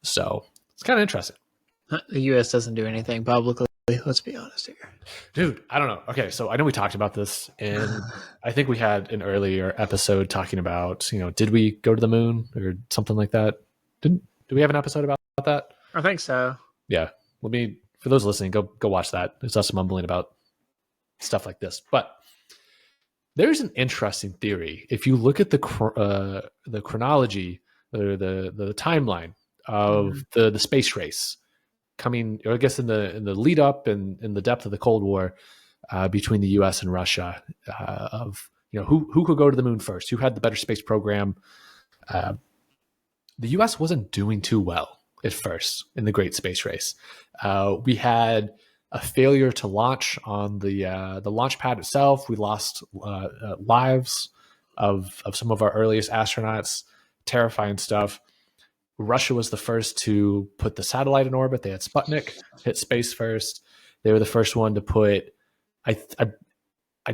So it's kind of interesting. The U.S. doesn't do anything publicly. Let's be honest here. Dude, I don't know. Okay, so I know we talked about this, and I think we had an earlier episode talking about, did we go to the moon or something like that? Do we have an episode about that? I think so. Yeah. For those listening, go watch that. It's us mumbling about stuff like this. But there's an interesting theory. If you look at the chronology or the timeline of the space race coming, or I guess in the lead up and in the depth of the Cold War between the U.S. and Russia, of who could go to the moon first, who had the better space program. The U.S. wasn't doing too well at first in the Great Space Race. We had a failure to launch on the launch pad itself. We lost lives of some of our earliest astronauts. Terrifying stuff. Russia was the first to put the satellite in orbit. They had Sputnik hit space first. They were the first one to put. I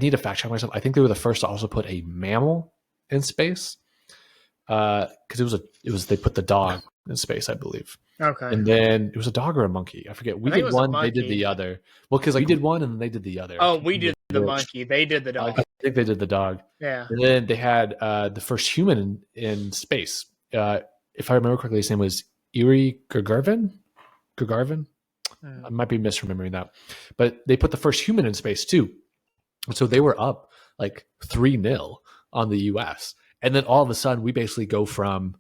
need to fact check myself. I think they were the first to also put a mammal in space. Because they put the dog in space, I believe. Okay. And then it was a dog or a monkey. I forget. We did one, they did the other. Well, because we did one and then they did the other. Oh, we did the monkey. They did the dog. I think they did the dog. Yeah. And then they had the first human in space. If I remember correctly, his name was Yuri Gagarin. I might be misremembering that. But they put the first human in space too. So they were up like 3-0 on the US. And then all of a sudden we basically go from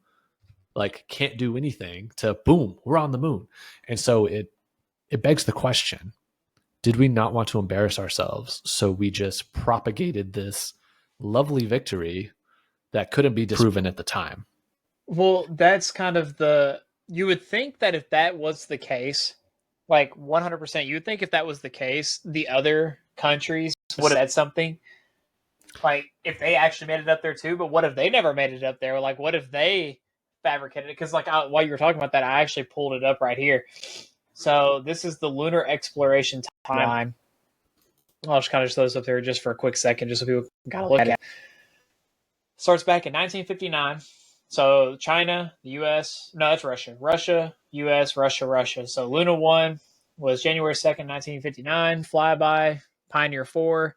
like can't do anything to boom, we're on the moon. And so it begs the question, did we not want to embarrass ourselves? So we just propagated this lovely victory that couldn't be disproven at the time. Well, that's kind of you would think that if that was the case, like 100%, you would think if that was the case, the other countries would have said something. Like if they actually made it up there too, but what if they never made it up there? Like what if they fabricated it? Because while you were talking about that, I actually pulled it up right here. So this is the lunar exploration timeline. I'll just kind of throw this up there just for a quick second, just so people can kind of look at it. Starts back in 1959. So China, the U.S. No, that's Russia. Russia, U.S., Russia. So Luna 1 was January 2nd, 1959. Flyby, Pioneer 4.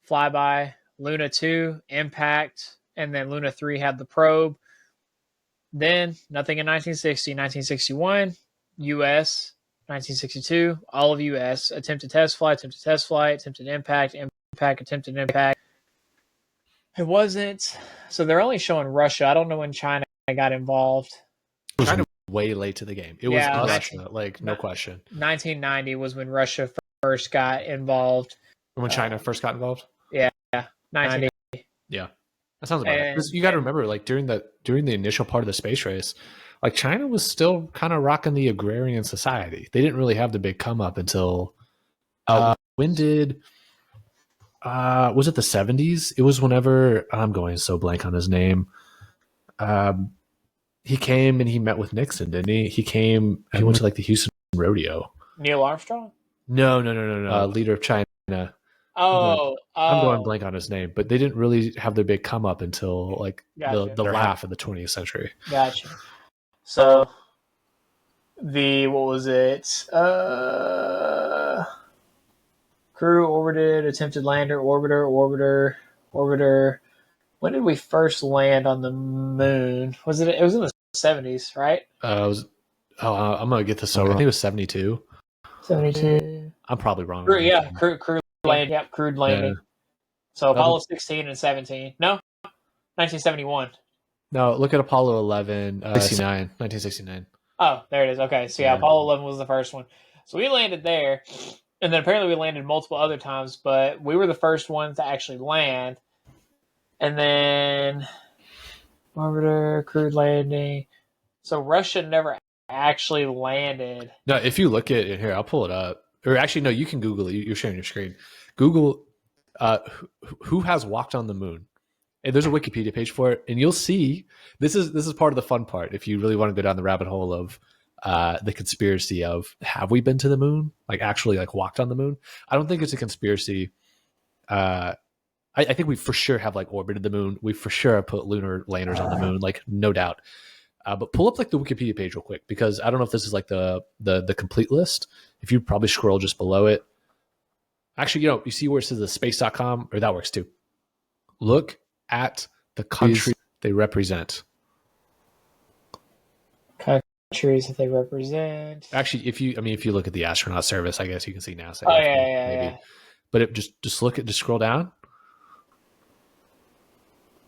Flyby, Luna 2, impact. And then Luna 3 had the probe. Then nothing in 1960. 1961, U.S. 1962, all of U.S. Attempted test flight, attempted impact, attempted impact. It wasn't. So they're only showing Russia. I don't know when China got involved. China was way late to the game. It was Russia, no question. 1990 was when Russia first got involved. When China first got involved? Yeah. 1990. Yeah. That sounds about right. You got to remember, like during the initial part of the space race, like China was still kind of rocking the agrarian society. They didn't really have the big come up until when did was it the 70s? It was whenever I'm going so blank on his name. He came and he met with Nixon, didn't he? He went to like the Houston rodeo. Neil Armstrong? No. Leader of China. I'm going blank on his name, but they didn't really have their big come up until like the laugh of the 20th century. Gotcha. So what was it? Crew orbited, attempted lander, orbiter. When did we first land on the moon? It was in the 70s, right? I'm gonna get this so wrong. I think it was 72. 72. I'm probably wrong. Crew landing. Yep, crewed landing. Yeah. So Apollo 16 and 17. No, 1971. No, look at Apollo 11, 1969. Oh, there it is. Okay, so Apollo 11 was the first one. So we landed there, and then apparently we landed multiple other times, but we were the first ones to actually land. And then orbiter, crewed landing. So Russia never actually landed. No, if you look at it here, I'll pull it up. Or actually, no, you can Google it. You're sharing your screen. Google who has walked on the moon. And there's a Wikipedia page for it, and you'll see this is part of the fun part. If you really want to go down the rabbit hole of the conspiracy of, have we been to the moon? Like actually like walked on the moon? I don't think it's a conspiracy. I think we for sure have like orbited the moon. We for sure have put lunar landers on the moon, like no doubt. But pull up like the Wikipedia page real quick, because I don't know if this is like the complete list. If you probably scroll just below it. Actually, you see where it says the space.com, or that works too. Look at the countries they represent. Countries that they represent. Actually, if you look at the astronaut service, I guess you can see NASA. Oh, yeah. But it just scroll down.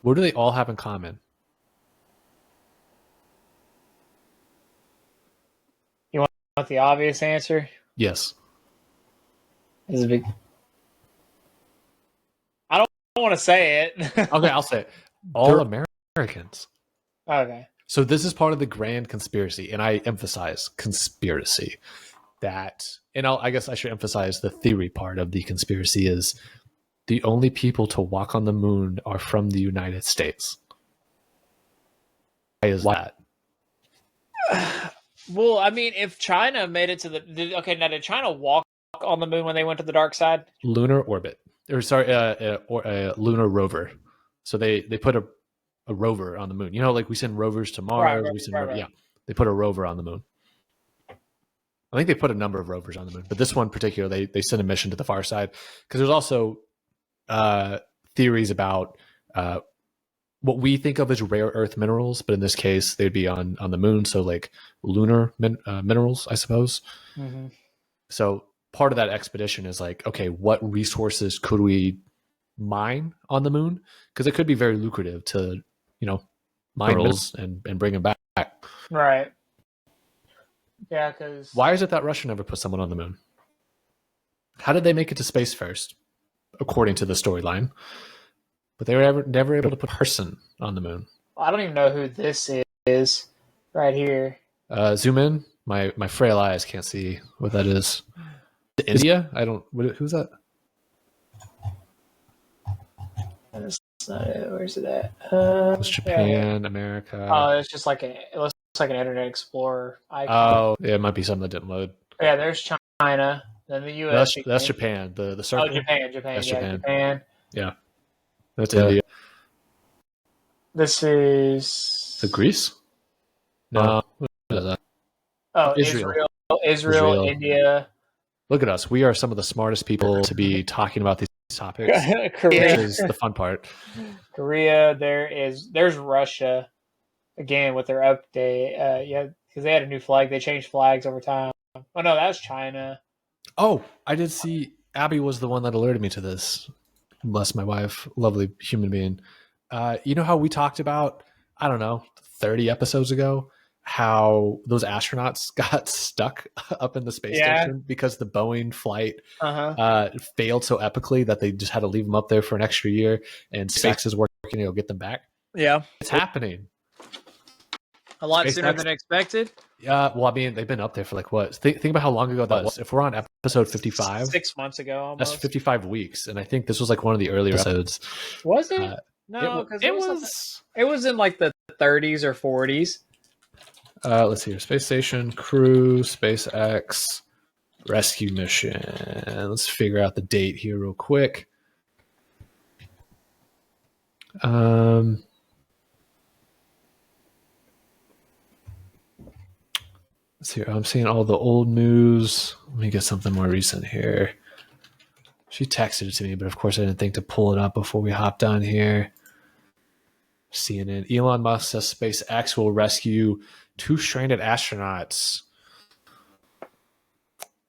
What do they all have in common? You want the obvious answer? Yes. This is a big. I don't want to say it. Okay, I'll say it. All Americans. Okay. So this is part of the grand conspiracy, and I emphasize conspiracy. I guess I should emphasize the theory part of the conspiracy is the only people to walk on the moon are from the United States. Why is that? Well, I mean, if China made it to did China walk on the moon when they went to the dark side? Lunar orbit, or sorry, a lunar rover. So they put a rover on the moon. Like we send rovers to Mars. Right. Yeah, they put a rover on the moon. I think they put a number of rovers on the moon, but this one in particular, they sent a mission to the far side, because there's also theories about what we think of as rare earth minerals, but in this case, they'd be on the moon. So like lunar minerals, I suppose. Mm-hmm. So part of that expedition is like, okay, what resources could we mine on the moon? Because it could be very lucrative to, mine minerals and bring them back. Right. Yeah, because... Why is it that Russia never put someone on the moon? How did they make it to space first, according to the storyline? But they were never able to put a person on the moon. I don't even know who this is right here. Zoom in. My frail eyes can't see what that is. India? Who's that? That's not it. Where's it at? It's Japan, America. Oh, it's just like it looks like an Internet Explorer icon. Oh, yeah, it might be something that didn't load. Yeah, there's China, then the U.S. That's Japan. The circle. Oh, Japan. That's Japan. Yeah, that's India. This is Greece. No, what is that? Oh, Israel, India. Look at us. We are some of the smartest people to be talking about these topics. Korea. Which is the fun part. Korea. There's Russia again with their update. Yeah, because they had a new flag. They changed flags over time. Oh no, that was China. Oh, I did see. Abby was the one that alerted me to this. Bless my wife, lovely human being. You know how we talked about, I don't know, 30 episodes ago, how those astronauts got stuck up in the space station because the Boeing flight failed so epically that they just had to leave them up there for an extra year, and SpaceX is working to go get them back. Yeah, it's happening a lot sooner than expected. Yeah, well, I mean, they've been up there for like what? Think about how long ago that was. If we're on episode 55, 6 months ago, almost. That's 55 weeks, and I think this was like one of the earlier episodes. Was it? No, because it was in like the 30s or 40s. Let's see here. Space station, crew, SpaceX, rescue mission. Let's figure out the date here real quick. Let's see. I'm seeing all the old news. Let me get something more recent here. She texted it to me, but of course I didn't think to pull it up before we hopped on here. CNN. Elon Musk says SpaceX will rescue 2 stranded astronauts.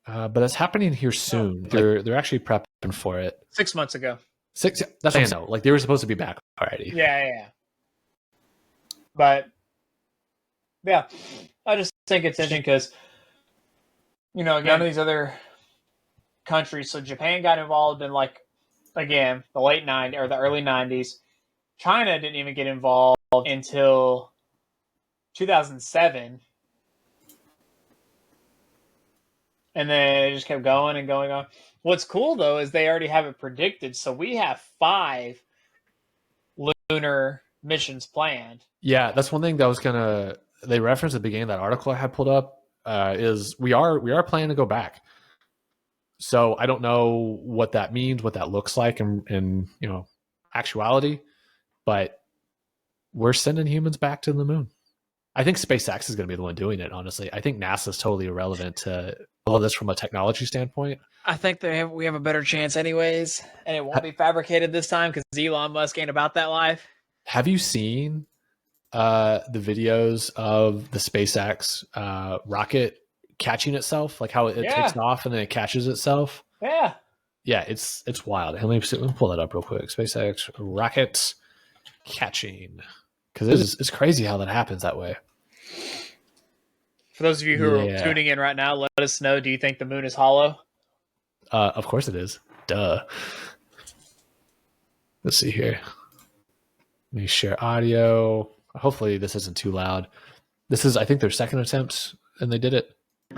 But it's happening here soon. They're actually prepping for it. 6 months ago. That's what I know. Like they were supposed to be back already. Yeah. But yeah, I just think it's interesting because none of these other countries. So Japan got involved in the late 90s or the early 90s. China didn't even get involved until 2007. And then it just kept going and going on. What's cool, though, is they already have it predicted. So we have 5 lunar missions planned. Yeah, that's one thing that was they referenced at the beginning of that article I had pulled up. is we are planning to go back. So I don't know what that means, what that looks like in actuality, but we're sending humans back to the moon. I think SpaceX is going to be the one doing it, honestly. I think NASA is totally irrelevant to all of this from a technology standpoint. I think we have a better chance anyways, and it won't be fabricated this time because Elon Musk ain't about that life. Have you seen the videos of the SpaceX rocket catching itself, like how it takes off and then it catches itself? Yeah. Yeah, it's wild. Let me pull that up real quick. SpaceX rocket catching. Because it's crazy how that happens that way. For those of you who are tuning in right now, let us know, do you think the moon is hollow? Of course it is. Duh. Let's see here. Let me share audio. Hopefully this isn't too loud. This is, I think, their second attempt, and they did it.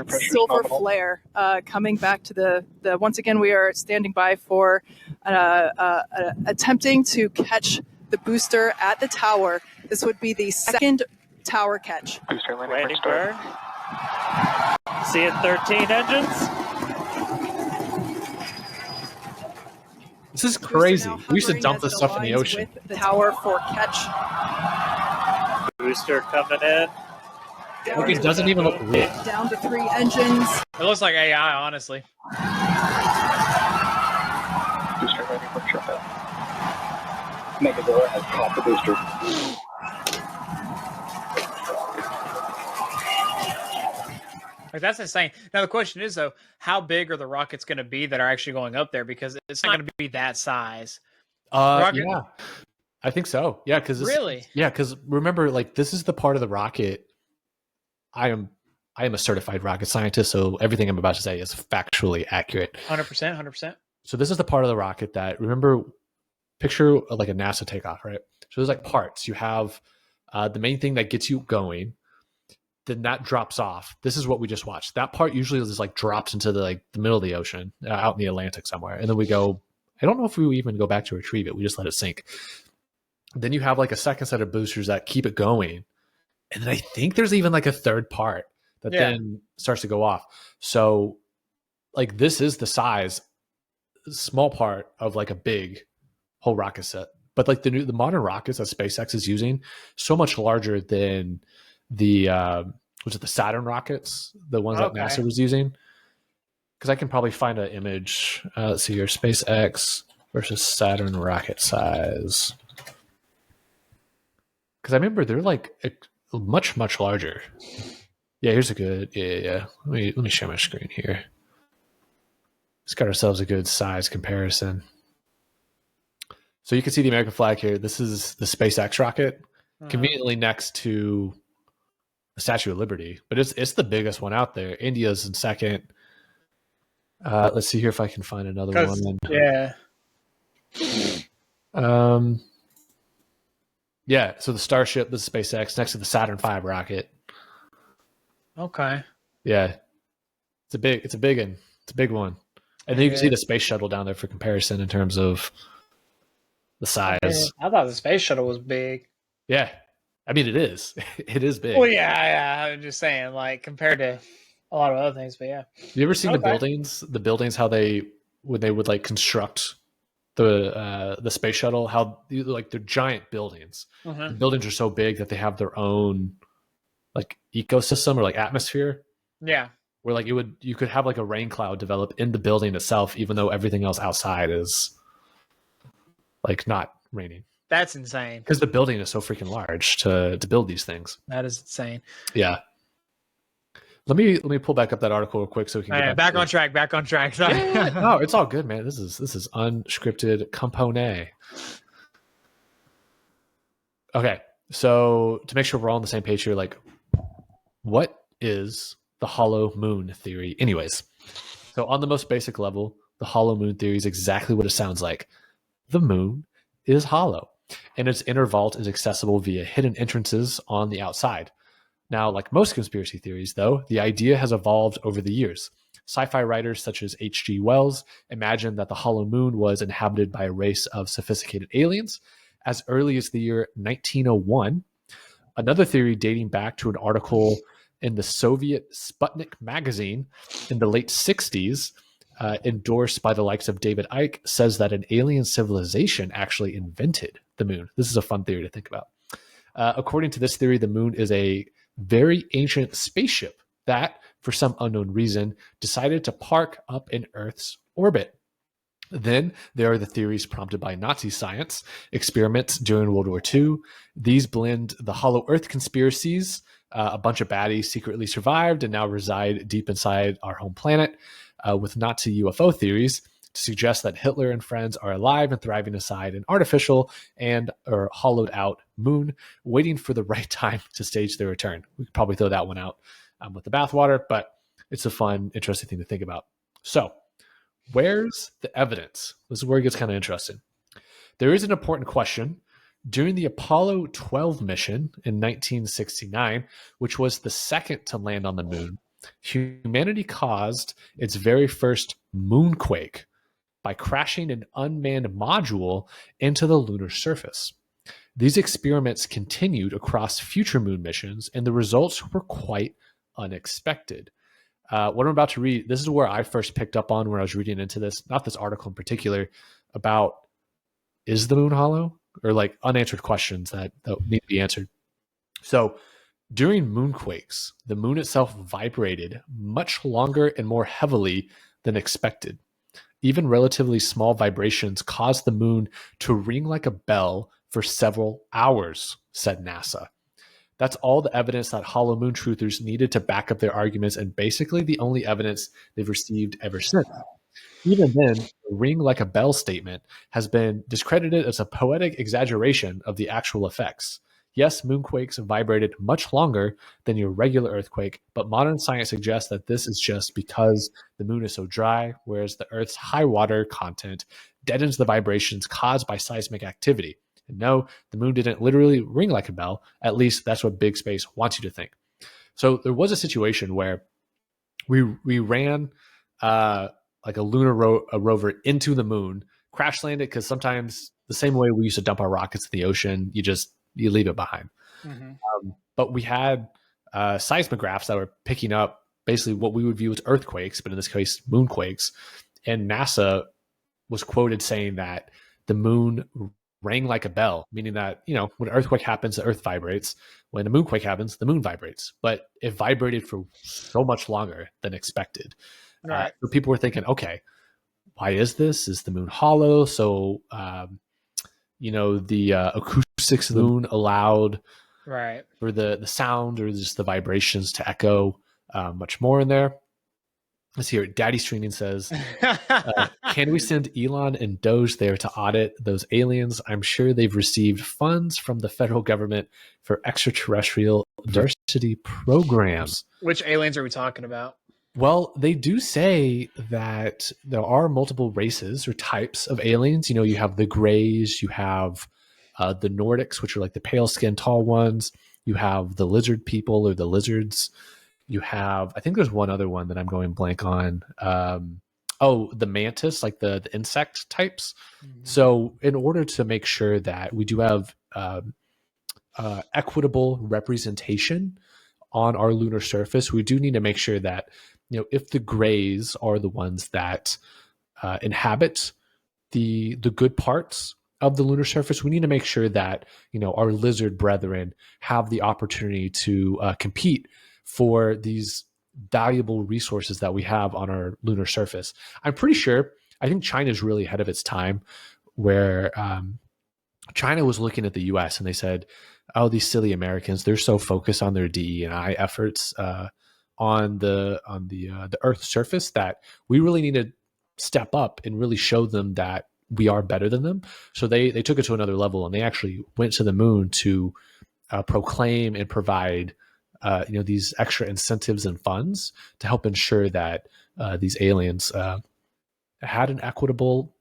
Silver flare coming back to the once again, we are standing by for attempting to catch the booster at the tower. This would be the second tower catch. Booster landing burn. Seeing 13 engines. This is crazy. We used to dump this stuff in the ocean. With the tower for catch. Booster coming in. Look, it doesn't even look real. Down to 3 engines. It looks like AI, honestly. Booster ready for shutdown. Megadora has caught the booster. Like, that's insane. Now the question is though, how big are the rockets going to be that are actually going up there? Because it's not going to be that size. Yeah, I think so. Yeah, because really, because remember, like, this is the part of the rocket. I am a certified rocket scientist, so everything I'm about to say is factually accurate. 100%. So this is the part of the rocket that, remember, picture like a NASA takeoff, right? So there's like parts. You have the main thing that gets you going. Then that drops off. This is what we just watched. That part usually is like drops into the middle of the ocean, out in the Atlantic somewhere, and then we go. I don't know if we even go back to retrieve it. We just let it sink. Then you have like a second set of boosters that keep it going, and then I think there's even like a third part that then starts to go off. So, like, this is the size, small part of like a big whole rocket set. But like the modern rockets that SpaceX is using, so much larger than the was it the Saturn rockets, the ones that NASA was using? Because I can probably find an image. Let's see here, SpaceX versus Saturn rocket size. Because I remember they're like much larger. Yeah, here's a good. Yeah. Let me share my screen here. Just got ourselves a good size comparison. So you can see the American flag here. This is the SpaceX rocket, conveniently next to the Statue of Liberty, but it's the biggest one out there. India's in second. Let's see here if I can find another one. Yeah. Yeah. So the Starship, this is SpaceX next to the Saturn V rocket. Okay. Yeah. It's a big one. It's a big one. And then you can see the space shuttle down there for comparison in terms of the size. I thought the space shuttle was big. Yeah. I mean, it is. It is big. Well, yeah. I'm just saying, like, compared to a lot of other things, but yeah. You ever seen the buildings? The buildings, how when they would like construct the space shuttle, how like they're giant buildings. The buildings are so big that they have their own like ecosystem or like atmosphere. Yeah. Where like you could have like a rain cloud develop in the building itself, even though everything else outside is like not raining. That's insane. Because the building is so freaking large to build these things. That is insane. Yeah. Let me pull back up that article real quick so we can get back on track. Sorry. Yeah, no, it's all good, man. This is unscripted component. Okay, so to make sure we're all on the same page here, like, what is the hollow moon theory? Anyways, so on the most basic level, the hollow moon theory is exactly what it sounds like. The moon is hollow, and its inner vault is accessible via hidden entrances on the outside. Now, like most conspiracy theories, though, the idea has evolved over the years. Sci-fi writers such as H.G. Wells imagined that the hollow moon was inhabited by a race of sophisticated aliens as early as the year 1901. Another theory dating back to an article in the Soviet Sputnik magazine in the late 60s, endorsed by the likes of David Icke, says that an alien civilization actually invented the moon. This is a fun theory to think about. According to this theory, the moon is a very ancient spaceship that, for some unknown reason, decided to park up in Earth's orbit. Then there are the theories prompted by Nazi science experiments during World War II. These blend the hollow Earth conspiracies. A bunch of baddies secretly survived and now reside deep inside our home planet, with Nazi UFO theories to suggest that Hitler and friends are alive and thriving inside an artificial and or hollowed out moon, waiting for the right time to stage their return. We could probably throw that one out with the bathwater, but it's a fun, interesting thing to think about. So, where's the evidence? This is where it gets kind of interesting. There is an important question. During the Apollo 12 mission in 1969, which was the second to land on the moon, humanity caused its very first moonquake by crashing an unmanned module into the lunar surface. These experiments continued across future moon missions, and the results were quite unexpected. What I'm about to read, this is where I first picked up on when I was reading into this, not this article in particular, about is the moon hollow, or like unanswered questions that need to be answered. So during moonquakes, the moon itself vibrated much longer and more heavily than expected. Even relatively small vibrations caused the moon to ring like a bell for several hours, said NASA. That's all the evidence that hollow moon truthers needed to back up their arguments, and basically the only evidence they've received ever since. Even then, the ring like a bell statement has been discredited as a poetic exaggeration of the actual effects. Yes, moonquakes vibrated much longer than your regular earthquake, but modern science suggests that this is just because the moon is so dry, whereas the Earth's high water content deadens the vibrations caused by seismic activity. And no, the moon didn't literally ring like a bell. At least that's what big space wants you to think. So there was a situation where we ran like a lunar rover into the moon, crash landed, because sometimes the same way we used to dump our rockets in the ocean, you leave it behind. Mm-hmm. But we had seismographs that were picking up basically what we would view as earthquakes, but in this case, moonquakes. And NASA was quoted saying that the moon rang like a bell, meaning that, when an earthquake happens, the earth vibrates. When a moonquake happens, the moon vibrates. But it vibrated for so much longer than expected. Right. So people were thinking, okay, why is this? Is the moon hollow? So, the acoustics of the moon allowed for the sound or just the vibrations to echo much more in there. Let's hear it. Daddy Streaming says, can we send Elon and Doge there to audit those aliens? I'm sure they've received funds from the federal government for extraterrestrial diversity programs. Which aliens are we talking about? Well, they do say that there are multiple races or types of aliens. You have the Greys, you have the Nordics, which are like the pale skin, tall ones. You have the lizard people or the lizards. You have, I think there's one other one that I'm going blank on. The mantis, like the insect types. Mm-hmm. So in order to make sure that we do have equitable representation on our lunar surface, we do need to make sure that, if the Greys are the ones that inhabit the good parts of the lunar surface, we need to make sure that, our lizard brethren have the opportunity to compete for these valuable resources that we have on our lunar surface. I'm pretty sure, I think China is really ahead of its time, where China was looking at the US and they said, oh, these silly Americans, they're so focused on their DE&I efforts on the Earth's surface that we really need to step up and really show them that we are better than them. So they took it to another level, and they actually went to the moon to proclaim and provide these extra incentives and funds to help ensure that these aliens had an equitable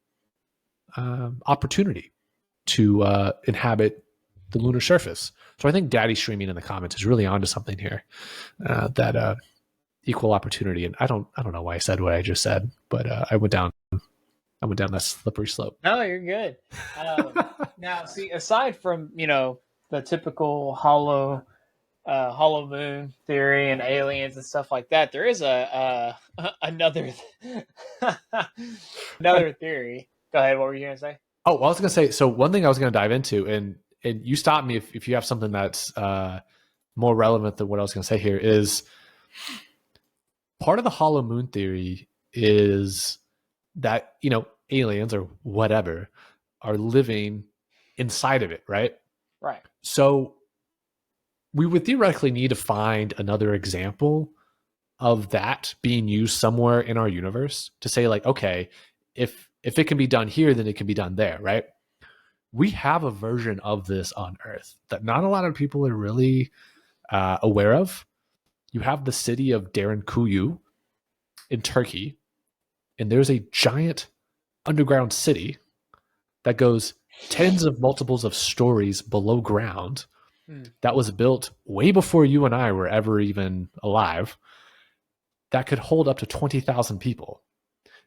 opportunity to inhabit the lunar surface. So I think Daddy Streaming in the comments is really onto something here, that equal opportunity. And I don't know why I said what I just said, but I went down that slippery slope. No, you're good. Now, see, aside from the typical hollow hollow moon theory and aliens and stuff like that, there is another another theory. Go ahead. What were you gonna say? Oh, well, I was gonna say. So one thing I was gonna dive into, and you stop me if you have something that's more relevant than what I was gonna say here, is part of the hollow moon theory is that aliens or whatever are living inside of it, right? Right. So we would theoretically need to find another example of that being used somewhere in our universe to say, like, okay, if it can be done here, then it can be done there, right? We have a version of this on Earth that not a lot of people are really aware of. You have the city of Derinkuyu in Turkey, and there's a giant underground city that goes tens of multiples of stories below ground that was built way before you and I were ever even alive, that could hold up to 20,000 people.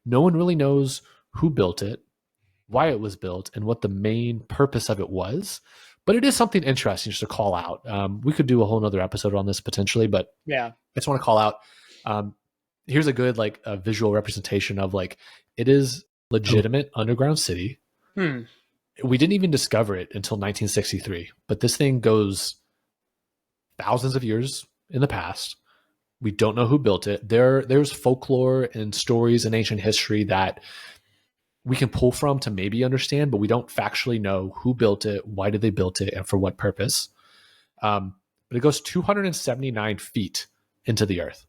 No one really knows who built it, why it was built, and what the main purpose of it was. But it is something interesting just to call out. We could do a whole nother episode on this potentially, but yeah, I just want to call out. Here's a good a visual representation of it is legitimate underground city. We didn't even discover it until 1963, but this thing goes thousands of years in the past. We don't know who built it. There's folklore and stories in ancient history that we can pull from to maybe understand, but we don't factually know who built it, why did they build it, and for what purpose. But it goes 279 feet into the earth.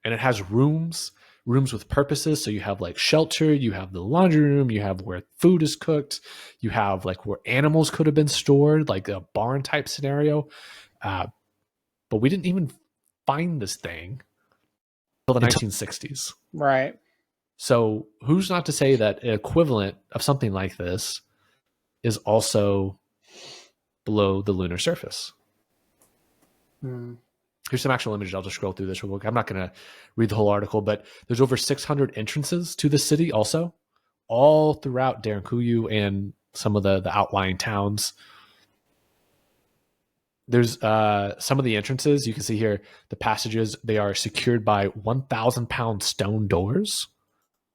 And it has rooms with purposes. So you have shelter, you have the laundry room, you have where food is cooked, you have where animals could have been stored, like a barn type scenario. But we didn't even find this thing until the 1960s. Right. So who's not to say that an equivalent of something like this is also below the lunar surface? Here's some actual images. I'll just scroll through this real quick. I'm not going to read the whole article, but there's over 600 entrances to the city also, all throughout Derinkuyu and some of the outlying towns. There's some of the entrances. You can see here, the passages, they are secured by 1,000-pound stone doors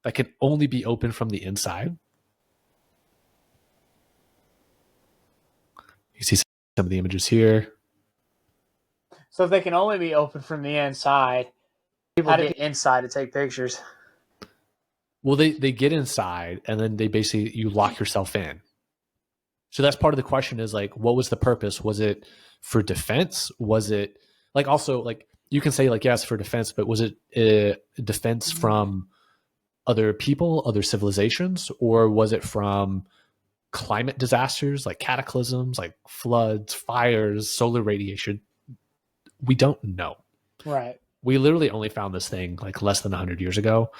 that can only be opened from the inside. You see some of the images here. So if they can only be opened from the inside, people get inside to take pictures. Well, they get inside, and then you lock yourself in. So that's part of the question is what was the purpose? Was it for defense? Was it also you can say yes for defense, but was it a defense from other people, other civilizations, or was it from climate disasters like cataclysms, like floods, fires, solar radiation? We don't know. Right. We literally only found this thing less than 100 years ago.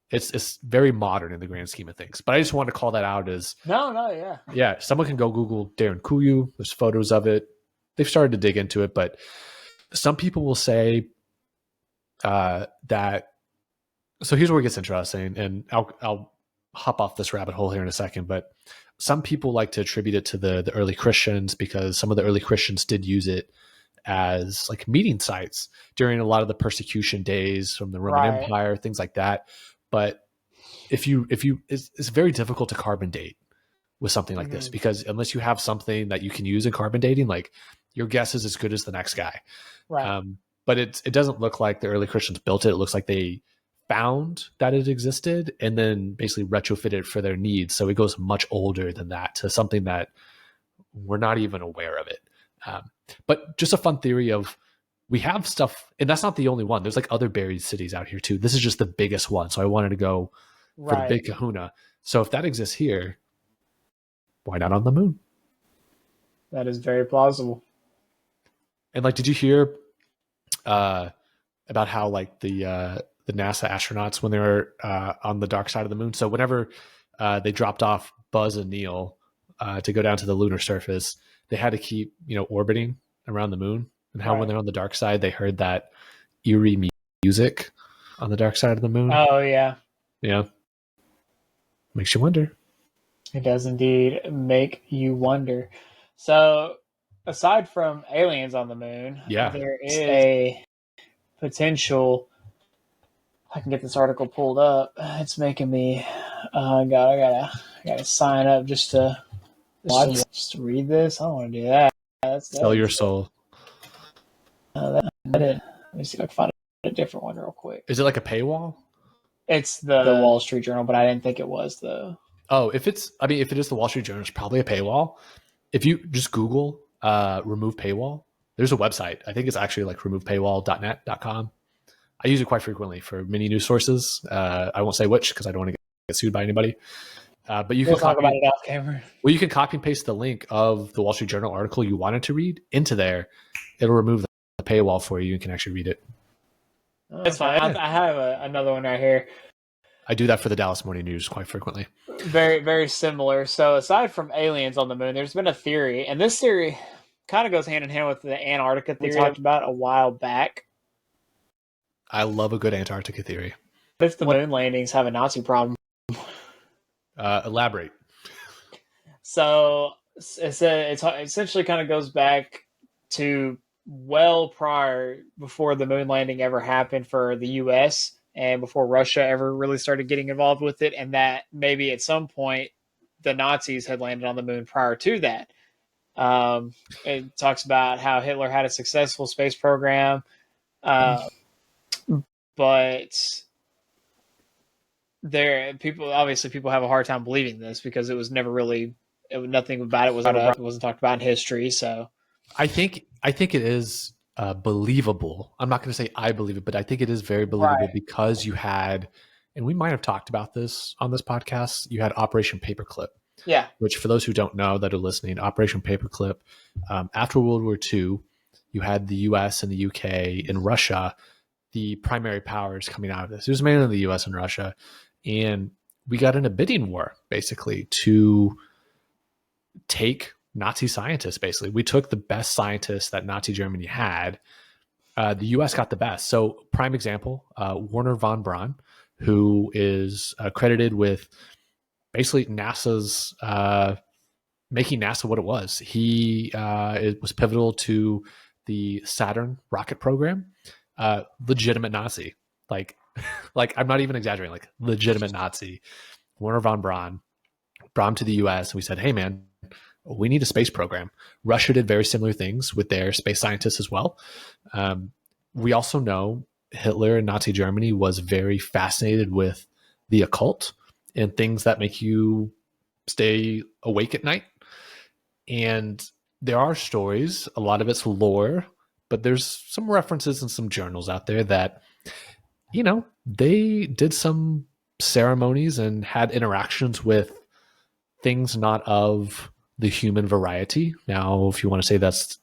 It's very modern in the grand scheme of things. But I just wanted to call that out as yeah. Someone can go Google Derinkuyu. There's photos of it. They've started to dig into it, but some people will say that. So here's where it gets interesting, and I'll hop off this rabbit hole here in a second. But some people like to attribute it to the early Christians because some of the early Christians did use it as meeting sites during a lot of the persecution days from the Roman Empire, things like that. But if you it's very difficult to carbon date with something like this, because unless you have something that you can use in carbon dating, your guess is as good as the next guy. Right. But it doesn't look like the early Christians built it. It looks like they found that it existed and then basically retrofitted it for their needs. So it goes much older than that, to something that we're not even aware of it. But just a fun theory of, we have stuff, and that's not the only one. There's other buried cities out here too. This is just the biggest one. So I wanted to go for the big kahuna. So if that exists here, why not on the moon? That is very plausible. And did you hear about how the NASA astronauts, when they were on the dark side of the moon, so whenever they dropped off Buzz and Neil to go down to the lunar surface, they had to keep orbiting around the moon, and how when they're on the dark side, they heard that eerie music on the dark side of the moon. Oh yeah. Makes you wonder. It does indeed make you wonder. So aside from aliens on the moon, there is a potential. I can get this article pulled up. It's making me. I gotta sign up just to read this. I don't want to do that. Sell your soul. Let me see if I can find a different one real quick. Is it like a paywall? It's the Wall Street Journal, but I didn't think it was though. Oh, if it is the Wall Street Journal, it's probably a paywall. If you just Google remove paywall, there's a website. I think it's actually like removepaywall.net.com. I use it quite frequently for many news sources. I won't say which because I don't want to get sued by anybody. But you can talk about it off camera. Well, you can copy and paste the link of the Wall Street Journal article you wanted to read into there. It'll remove the paywall for you. You can actually read it. That's fine. I have another one right here. I do that for the Dallas Morning News quite frequently. Very, very similar. So aside from aliens on the moon, there's been a theory, and this theory kind of goes hand in hand with the Antarctica theory we talked about a while back. I love a good Antarctica theory. If the moon landings have a Nazi problem. Elaborate. So it essentially kind of goes back to well prior, before the moon landing ever happened for the U.S., and before Russia ever really started getting involved with it, and that maybe at some point the Nazis had landed on the moon prior to that. It talks about how Hitler had a successful space program, but people have a hard time believing this because it was never really, nothing about it wasn't talked about in history. So I think it is believable. I'm not going to say I believe it, but I think it is very believable because you had, and we might have talked about this on this podcast, you had Operation Paperclip. Yeah. Which, for those who don't know that are listening, Operation Paperclip, after World War II, you had the US and the UK and Russia, the primary powers coming out of this. It was mainly the US and Russia. And we got in a bidding war, basically, to take Nazi scientists, basically. We took the best scientists that Nazi Germany had. The US got the best. So, prime example, Werner von Braun, who is credited with basically NASA's making NASA what it was. He was pivotal to the Saturn rocket program. Legitimate Nazi, like I'm not even exaggerating. Like legitimate Nazi. Werner von Braun brought him to the U.S. and we said, "Hey, man, we need a space program." Russia did very similar things with their space scientists as well. We also know Hitler and Nazi Germany was very fascinated with the occult and things that make you stay awake at night. And there are stories, a lot of it's lore, but there's some references in some journals out there that, they did some ceremonies and had interactions with things not of the human variety. Now, if you want to say that's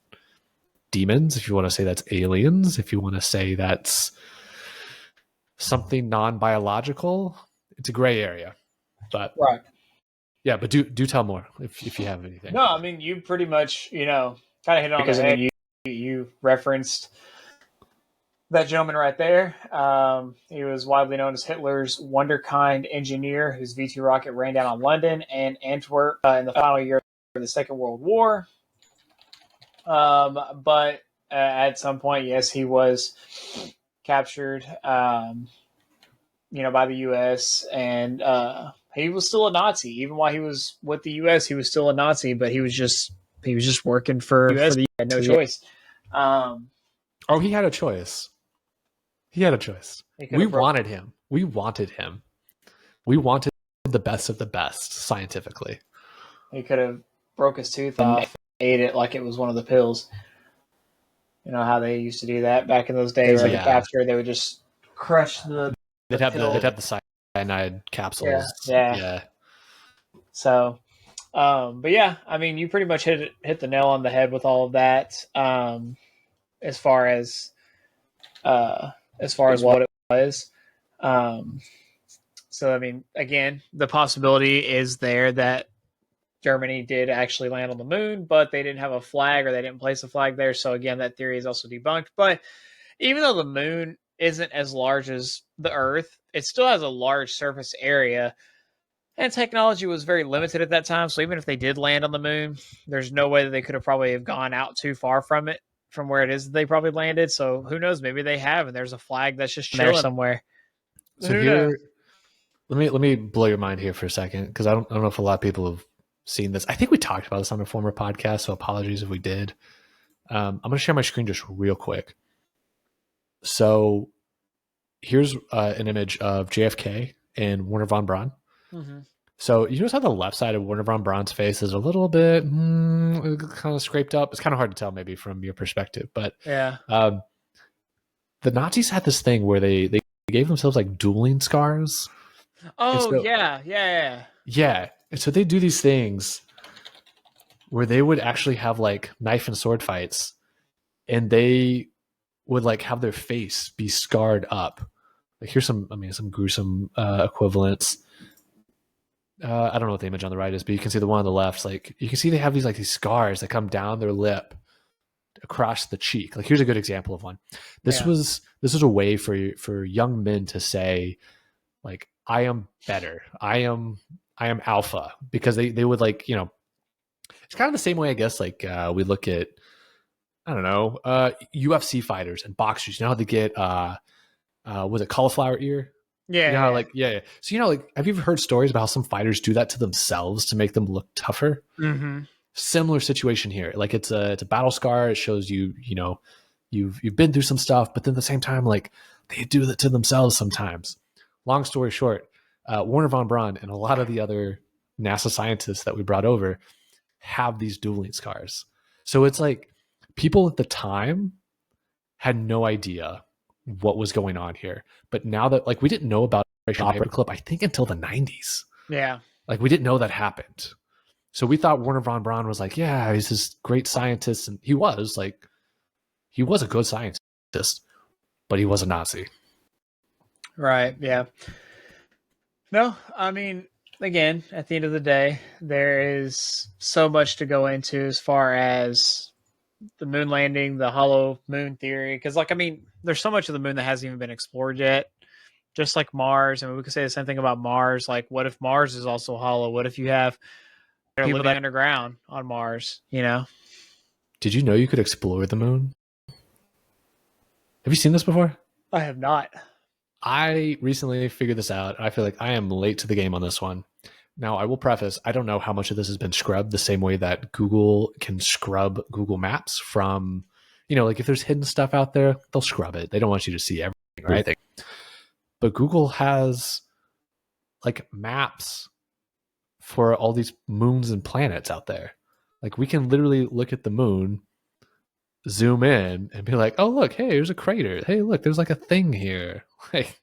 demons, if you want to say that's aliens, if you want to say that's something non-biological, it's a gray area. But yeah, but do tell more if you have anything. No, I mean, you pretty much kind of hit it on the head. You referenced that gentleman right there. He was widely known as Hitler's wunderkind engineer, whose V2 rocket ran down on London and Antwerp in the final year of the Second World War. But at some point, yes, he was captured, by the U.S. and he was still a Nazi. Even while he was with the U.S., he was still a Nazi, but he was just working for the U.S. He had no choice. He had a choice. He had a choice. We wanted him. We wanted him. We wanted the best of the best scientifically. He could have broke his tooth off, ate it like it was one of the pills. You know how they used to do that back in those days. Like after they would just crush the. They'd have the cyanide capsules. Yeah. So, but yeah, I mean, you pretty much hit the nail on the head with all of that. As far as what it was. So, I mean, again, the possibility is there that Germany did actually land on the moon, but they didn't have a flag or they didn't place a flag there. So again, that theory is also debunked. But even though the moon isn't as large as the Earth, it still has a large surface area. And technology was very limited at that time, so even if they did land on the moon, there's no way that they could have probably have gone out too far from it, from where it is they probably landed. So who knows? Maybe they have, and there's a flag that's just there somewhere. So here, let me blow your mind here for a second, because I don't know if a lot of people have seen this. I think we talked about this on a former podcast, so apologies if we did. I'm going to share my screen just real quick. So here's an image of JFK and Wernher von Braun. Mm-hmm. So you notice how the left side of Wernher von Braun's face is a little bit kind of scraped up. It's kind of hard to tell maybe from your perspective, but yeah. The Nazis had this thing where they gave themselves like dueling scars. Oh, so, yeah. And so they do these things where they would actually have like knife and sword fights, and they would like have their face be scarred up. Like here's some gruesome equivalents. I don't know what the image on the right is, but you can see the one on the left. Like you can see they have these scars that come down their lip across the cheek. Like here's a good example of one. This was a way for young men to say, like, I am better. I am alpha, because they would like, you know, it's kind of the same way, I guess, like we look at, I don't know, UFC fighters and boxers. You know how they get was it cauliflower ear? Yeah. You know how, like, yeah. So, you know, like, have you ever heard stories about how some fighters do that to themselves to make them look tougher? Mm-hmm. Similar situation here. Like it's a battle scar. It shows you know, you've been through some stuff, but then at the same time, like they do that to themselves sometimes. Long story short, Wernher von Braun and a lot of the other NASA scientists that we brought over have these dueling scars. So it's like people at the time had no idea what was going on here. But now that, like, we didn't know about Operation Paperclip, I think, until the 90s. Yeah. Like, we didn't know that happened. So we thought Wernher von Braun was like, yeah, he's this great scientist. And he was a good scientist, but he was a Nazi. Right. Yeah. No, I mean, again, at the end of the day, there is so much to go into as far as the moon landing, the hollow moon theory. Because, like, I mean, there's so much of the moon that hasn't even been explored yet. Just like Mars. I mean, we could say the same thing about Mars. Like, what if Mars is also hollow? What if you have people living underground on Mars, you know? Did you know you could explore the moon? Have you seen this before? I have not. I recently figured this out. I feel like I am late to the game on this one. Now, I will preface, I don't know how much of this has been scrubbed the same way that Google can scrub Google Maps from, you know, like if there's hidden stuff out there, they'll scrub it. They don't want you to see everything, right? But Google has like maps for all these moons and planets out there. Like we can literally look at the moon, zoom in, and be like, oh, look, hey, there's a crater. Hey, look, there's like a thing here. Like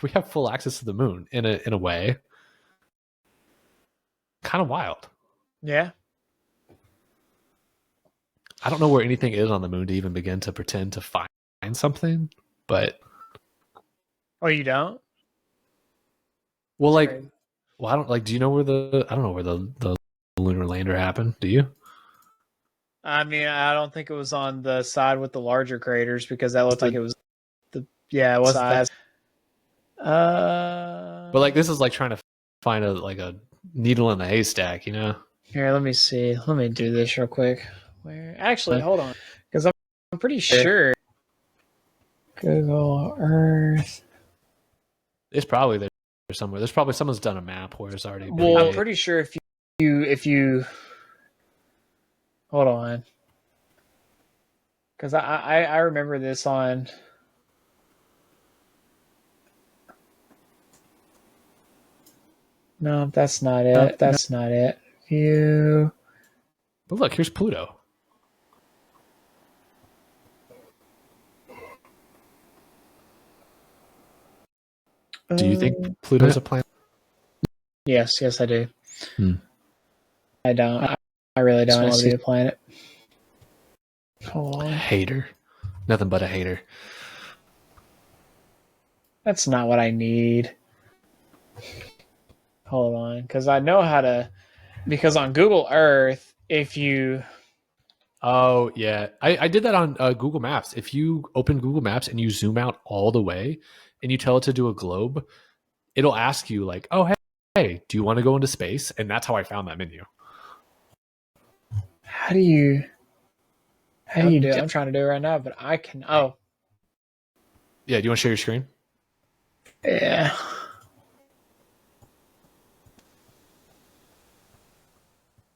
we have full access to the moon in a way. Kind of wild. Yeah. I don't know where anything is on the moon to even begin to pretend to find something, but oh, you don't? Well, like, great. Well, I don't like. Do you know where I don't know where the lunar lander happened. Do you? I mean, I don't think it was on the side with the larger craters, because that looked like it was it wasn't that. But like, this is like trying to find a needle in the haystack, you know? Here, let me see. Let me do this real quick. Where? Actually, hold on, because I'm pretty sure. Google Earth. It's probably there somewhere. There's probably someone's done a map where it's already. Well, I'm pretty sure if you hold on, because I remember this on. No, that's not it. That's not it. View. But look, here's Pluto. Do you think Pluto's a planet? Yes, I do. I don't. I really don't want to be a planet. Hold on. Hater. Nothing but a hater. That's not what I need. Hold on, because I know how to. Because on Google Earth, if you. Oh, yeah. I did that on Google Maps. If you open Google Maps and you zoom out all the way and you tell it to do a globe, it'll ask you like, oh, hey, do you want to go into space? And that's how I found that menu. How do you do it? I'm trying to do it right now, but I can. Oh, yeah. Do you want to share your screen? Yeah.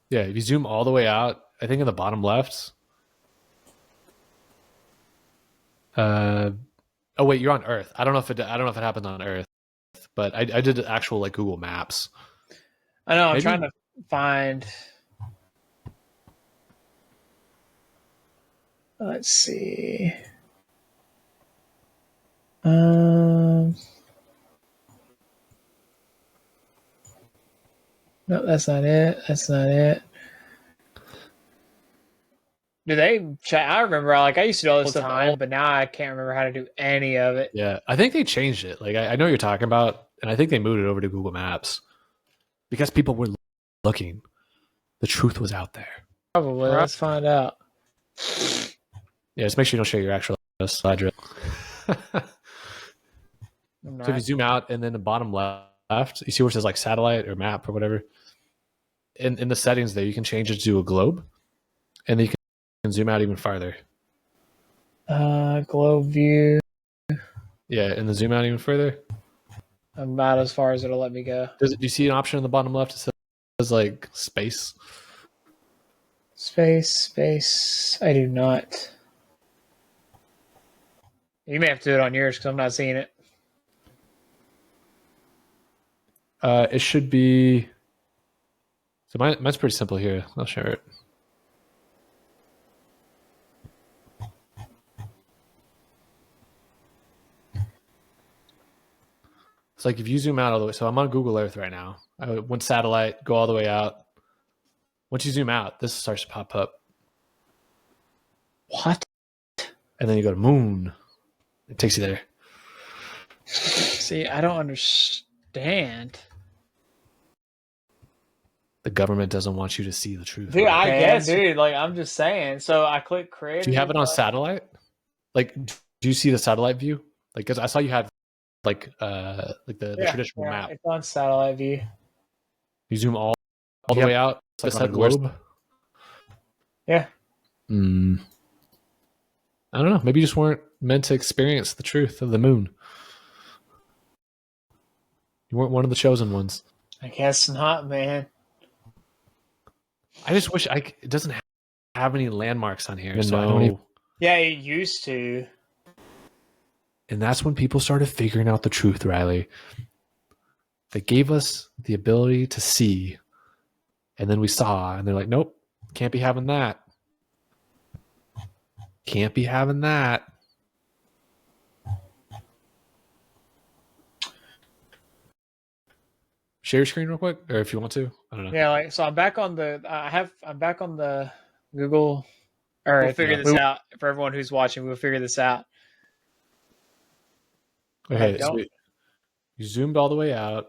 Yeah. If you zoom all the way out, I think in the bottom left. Oh wait, you're on Earth. I don't know if it happened on Earth, but I did actual like Google Maps. I know. I'm trying to find. Let's see. No, that's not it. That's not it. Do they? I remember, like, I used to do all this stuff all the time, but now I can't remember how to do any of it. Yeah, I think they changed it. Like, I know what you're talking about, and I think they moved it over to Google Maps because people were looking. The truth was out there. Probably. Let's find out. Yeah, just make sure you don't share your actual slide reel. So if you zoom out and then the bottom left, you see where it says like satellite or map or whatever. In the settings there, you can change it to a globe, and then you can zoom out even farther. Globe view. Yeah, and then zoom out even further. About as far as it'll let me go. Do you see an option in the bottom left that says like space? Space. I do not. You may have to do it on yours because I'm not seeing it. It should be. So mine's pretty simple here. I'll share it. It's like if you zoom out all the way. So I'm on Google Earth right now. I went satellite, go all the way out. Once you zoom out, this starts to pop up. What? And then you go to moon. It takes you there. See, I don't understand. The government doesn't want you to see the truth. Dude, I guess, dude. Like, I'm just saying. So I click create. Do you have it on satellite? Like, do you see the satellite view? Like, because I saw you had like the traditional map. It's on satellite view. You zoom all the way out. It's like on a globe. Yeah. I don't know. Maybe you just weren't meant to experience the truth of the moon. You weren't one of the chosen ones. I guess not, man. I just wish it doesn't have any landmarks on here. So I don't even... Yeah, it used to. And that's when people started figuring out the truth, Riley. They gave us the ability to see. And then we saw, and they're like, nope, can't be having that. Can't be having that. Share your screen real quick, or if you want to. I don't know. Yeah, like so. I'm back on the. I'm back on the Google Earth. We'll figure this out for everyone who's watching. We'll figure this out. Okay, so you zoomed all the way out.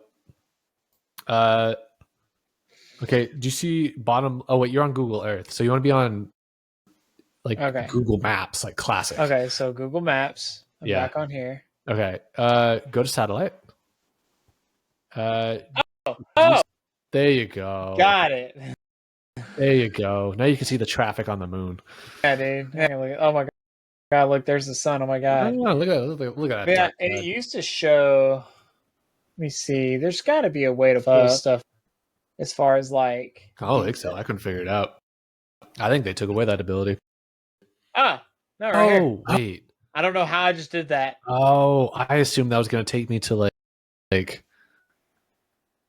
Okay, do you see bottom? Oh wait, you're on Google Earth, so you want to be on like Google Maps, like classic. Okay, so Google Maps. I'm back on here. Okay, go to satellite. There you go. Got it. There you go. Now you can see the traffic on the moon. Yeah, dude. Oh my god! Look, there's the sun. Oh my god! Oh, look at that. Yeah, and it used to show. Let me see. There's got to be a way to pull stuff as far as like. Oh, Excel. I couldn't figure it out. I think they took away that ability. No, right here. Wait. I don't know how I just did that. Oh, I assumed that was going to take me to like.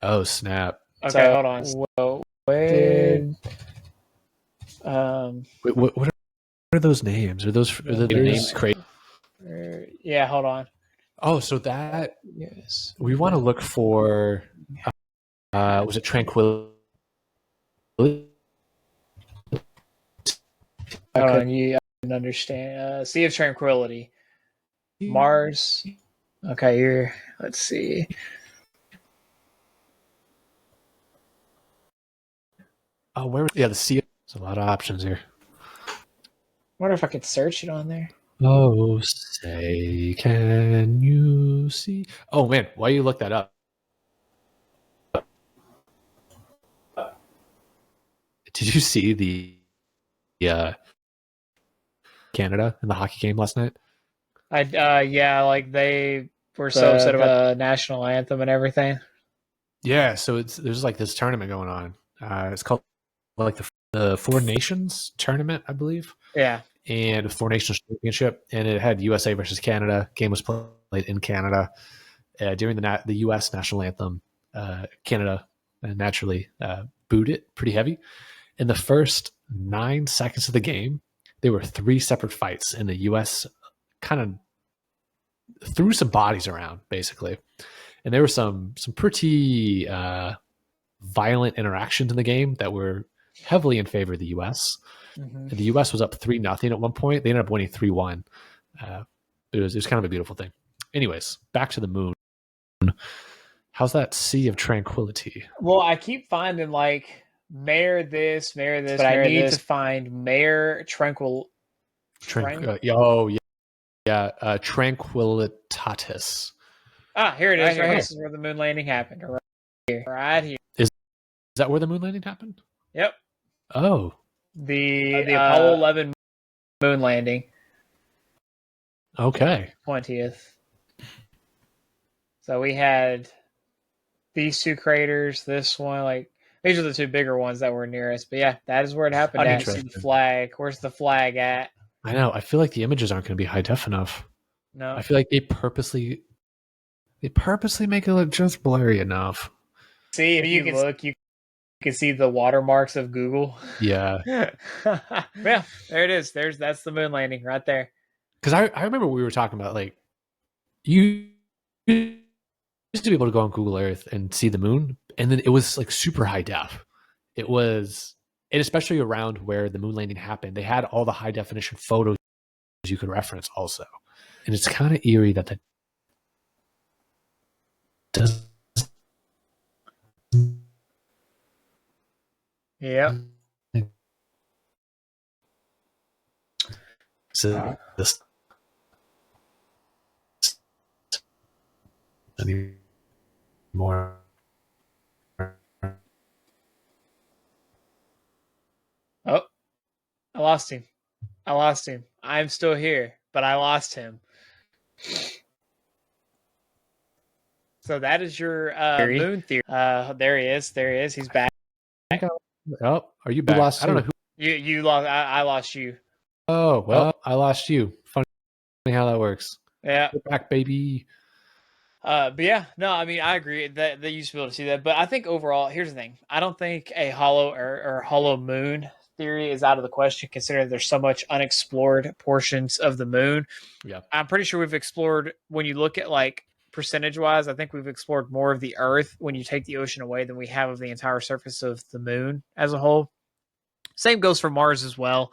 Oh snap! Okay, so, hold on. Whoa, wait. Wait, what are those names? Are the names crazy? Yeah, hold on. Oh, so that we want to look for. Was it tranquility? Hold on, I didn't understand. Sea of Tranquility, Mars. Okay, let's see. Oh, where? Yeah, the sea. There's a lot of options here. I wonder if I could search it on there. Oh, say, can you see? Oh man, why you look that up? Did you see the Canada in the hockey game last night? Yeah, like they were so upset about the national anthem and everything. Yeah, so there's like this tournament going on. It's called like the Four Nations tournament, I believe. Yeah. And Four Nations Championship, and it had USA versus Canada. Game was played in Canada during the U.S. national anthem. Canada naturally booed it pretty heavy. In the first 9 seconds of the game, there were 3 separate fights, and the U.S. kind of threw some bodies around, basically. And there were some pretty violent interactions in the game that were heavily in favor of the U.S. Mm-hmm. The U.S. was up 3-0 at one point. They ended up winning 3-1. It was kind of a beautiful thing. Anyways, back to the moon. How's that sea of tranquility? Well, I keep finding like Mayor this, but I need to find Mayor Tranquil. Tranquilitatis. Here it is. Right here. This is where the moon landing happened. Right here. Is that where the moon landing happened? Yep. Oh. The Apollo 11 moon landing. Okay. 20th. So we had these 2 craters, this one, like these are the 2 bigger ones that were nearest. But yeah, that is where it happened. I see the flag. Where's the flag at? I know. I feel like the images aren't going to be high def enough. No. I feel like they purposely make it look just blurry enough. See, if you look, you can see the watermarks of Google. Yeah. Yeah, there it is. That's the moon landing right there. Because I remember we were talking about, like, you used to be able to go on Google Earth and see the moon, and then it was like super high def. It was, and especially around where the moon landing happened, they had all the high definition photos you could reference also. And it's kind of eerie that does. Yeah. So this anymore. Oh, I lost him. I'm still here, but I lost him. So that is your moon theory. There he is. He's back. Oh, are you back? I don't know who you lost. I lost you. Oh, well, I lost you. Funny how that works. Yeah. Get back, baby. But yeah, no, I mean, I agree that they used to be able to see that. But I think overall, here's the thing. I don't think a hollow or hollow moon theory is out of the question, considering there's so much unexplored portions of the moon. Yeah. I'm pretty sure we've explored, when you look at like percentage-wise, I think we've explored more of the Earth when you take the ocean away than we have of the entire surface of the moon as a whole. Same goes for Mars as well.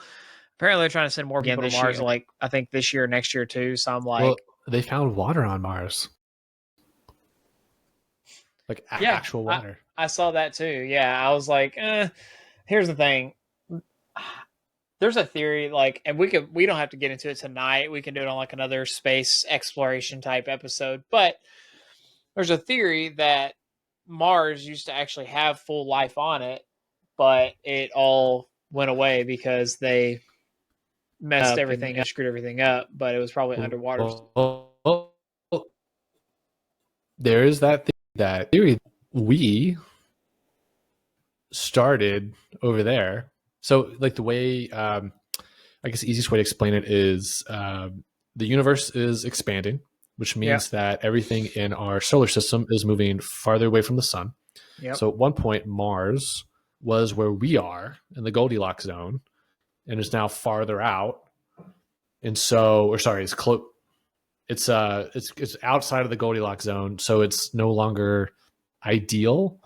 Apparently, they're trying to send more people to Mars, like I think this year, next year too. So I'm like, well, they found water on Mars, like actual water. I saw that too. Yeah, I was like, here's the thing. There's a theory, like, and we don't have to get into it tonight. We can do it on like another space exploration type episode. But there's a theory that Mars used to actually have full life on it, but it all went away because they messed everything up, screwed everything up, but it was probably underwater. There is that theory. We started over there. So, like, the way, I guess the easiest way to explain it is the universe is expanding, which means that everything in our solar system is moving farther away from the sun. Yep. So, at one point, Mars was where we are in the Goldilocks zone, and is now farther out. And so, it's close. It's outside of the Goldilocks zone, so it's no longer ideal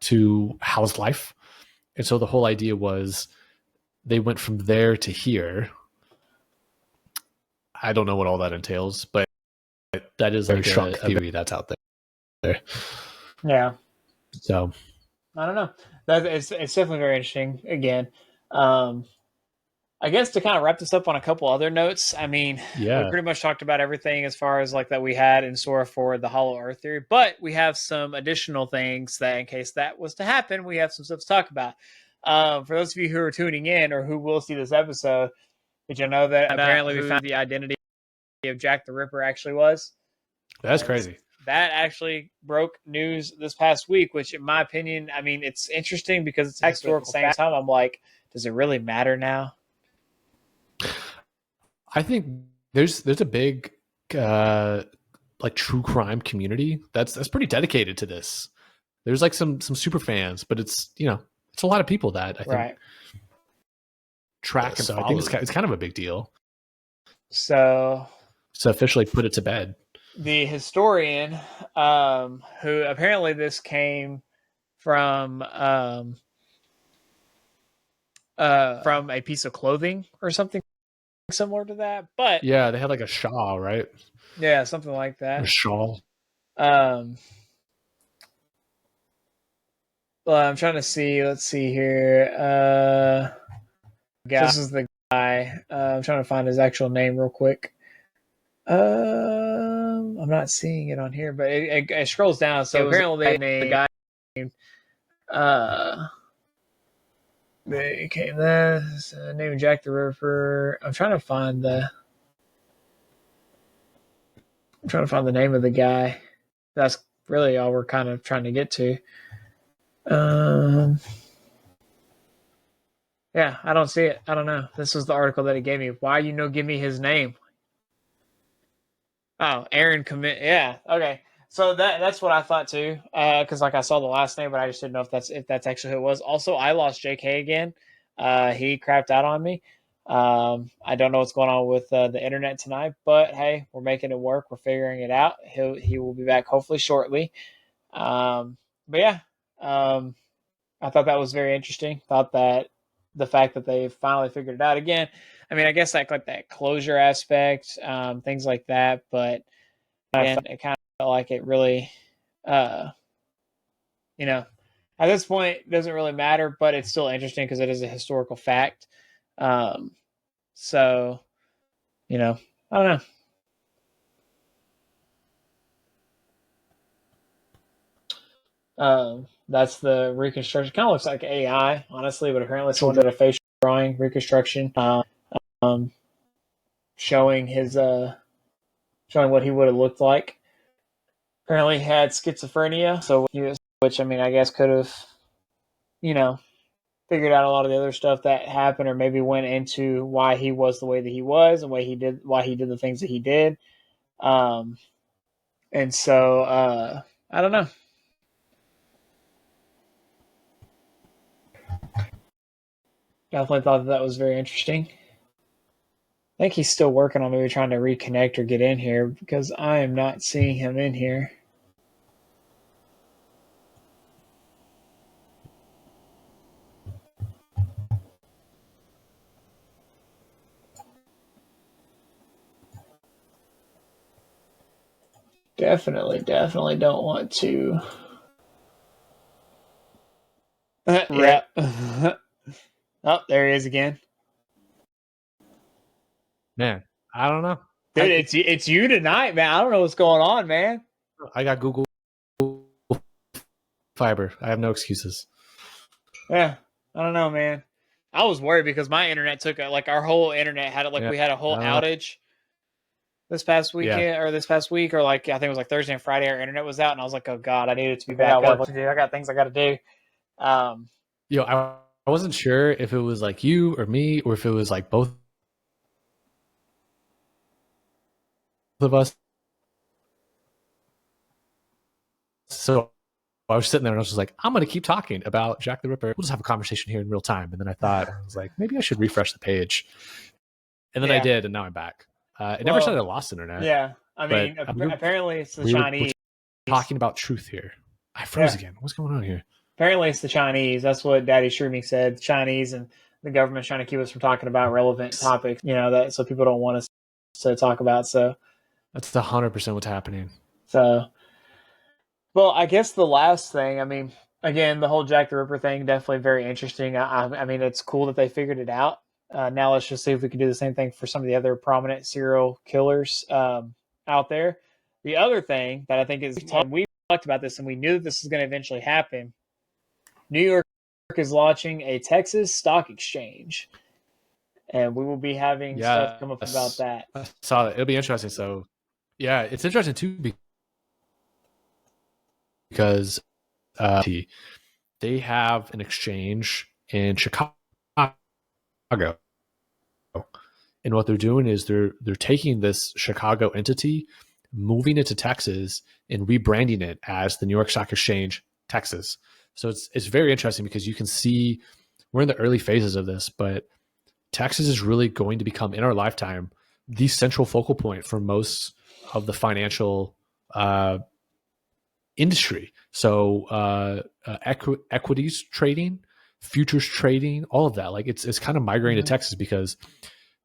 to house life. And so the whole idea was they went from there to here. I don't know what all that entails, but that is like a theory that's out there. Yeah. So I don't know. It's definitely very interesting. Again, I guess to kind of wrap this up on a couple other notes, I mean, we pretty much talked about everything as far as like that we had in store for the Hollow Earth theory, but we have some additional things that in case that was to happen, we have some stuff to talk about. For those of you who are tuning in or who will see this episode, did you know that apparently we found the identity of Jack the Ripper actually was? That's crazy. That actually broke news this past week, which in my opinion, I mean, it's interesting because it's historical fact. At the same time, I'm like, does it really matter now? I think there's a big like true crime community that's pretty dedicated to this. There's like some super fans, but it's it's a lot of people that I think track and follow. I think it's kind of a big deal. So officially put it to bed. The historian, who apparently this came from a piece of clothing or something similar to that, but yeah, they had like a shawl, right? Yeah, something like that. A shawl. Well, I'm trying to see. Let's see here. This is the guy. I'm trying to find his actual name real quick. I'm not seeing it on here, but it scrolls down. So apparently they named the guy named they came this named Jack the Ripper. I'm trying to find the name of the guy. That's really all we're kind of trying to get to. Yeah, I don't see it. I don't know. This was the article that he gave me. Why give me his name? Oh, Aaron commit. Yeah, okay. So that's what I thought too. Because like I saw the last name, but I just didn't know if that's actually who it was. Also, I lost JK again. He crapped out on me. I don't know what's going on with the internet tonight, but hey, we're making it work. We're figuring it out. He will be back hopefully shortly. But yeah, I thought that was very interesting. Thought that the fact that they finally figured it out again. I mean, I guess like that closure aspect, things like that. But again, it kind of felt like it really, at this point, it doesn't really matter. But it's still interesting because it is a historical fact. So, I don't know. That's the reconstruction. Kind of looks like AI, honestly, but apparently someone did a facial drawing reconstruction, showing his showing what he would have looked like. Apparently, he had schizophrenia, which I mean, I guess could have, figured out a lot of the other stuff that happened, or maybe went into why he was the way that he was and why he did the things that he did. And so I don't know. Definitely thought that was very interesting. I think he's still working on maybe trying to reconnect or get in here because I am not seeing him in here. Definitely don't want to. Yeah. Oh, there he is again. Man, I don't know. Dude, it's you tonight, man. I don't know what's going on, man. I got Google Fiber. I have no excuses. Yeah, I don't know, man. I was worried because my internet took our whole internet had we had a whole outage this past weekend or this past week, or I think it was Thursday and Friday. Our internet was out, and I was like, oh god, I needed to be back up. I got things I got to do. I wasn't sure if it was you or me, or if it was both of us. So I was sitting there and I was just like, I'm going to keep talking about Jack the Ripper. We'll just have a conversation here in real time. And then I was like, maybe I should refresh the page. And then I did, and now I'm back. It never said I lost internet. Yeah. I mean, apparently it's the Chinese. We're talking about truth here. I froze again. What's going on here? Apparently it's the Chinese. That's what Daddy Streaming said. The Chinese and the government's trying to keep us from talking about relevant topics, that so people don't want us to talk about. So that's 100% what's happening. So, well, I guess the last thing, I mean, again, the whole Jack the Ripper thing, definitely very interesting. I mean, it's cool that they figured it out. Now let's just see if we can do the same thing for some of the other prominent serial killers out there. The other thing that I think is, we talked about this and we knew that this was going to eventually happen. New York is launching a Texas stock exchange, and we will be having stuff come up about that. I saw that. It'll be interesting. So, yeah, it's interesting too because they have an exchange in Chicago, and what they're doing is they're taking this Chicago entity, moving it to Texas, and rebranding it as the New York Stock Exchange Texas. So it's very interesting because you can see we're in the early phases of this, but Texas is really going to become, in our lifetime, the central focal point for most of the financial industry. So equities trading, futures trading, all of that. Like it's kind of migrating to Texas because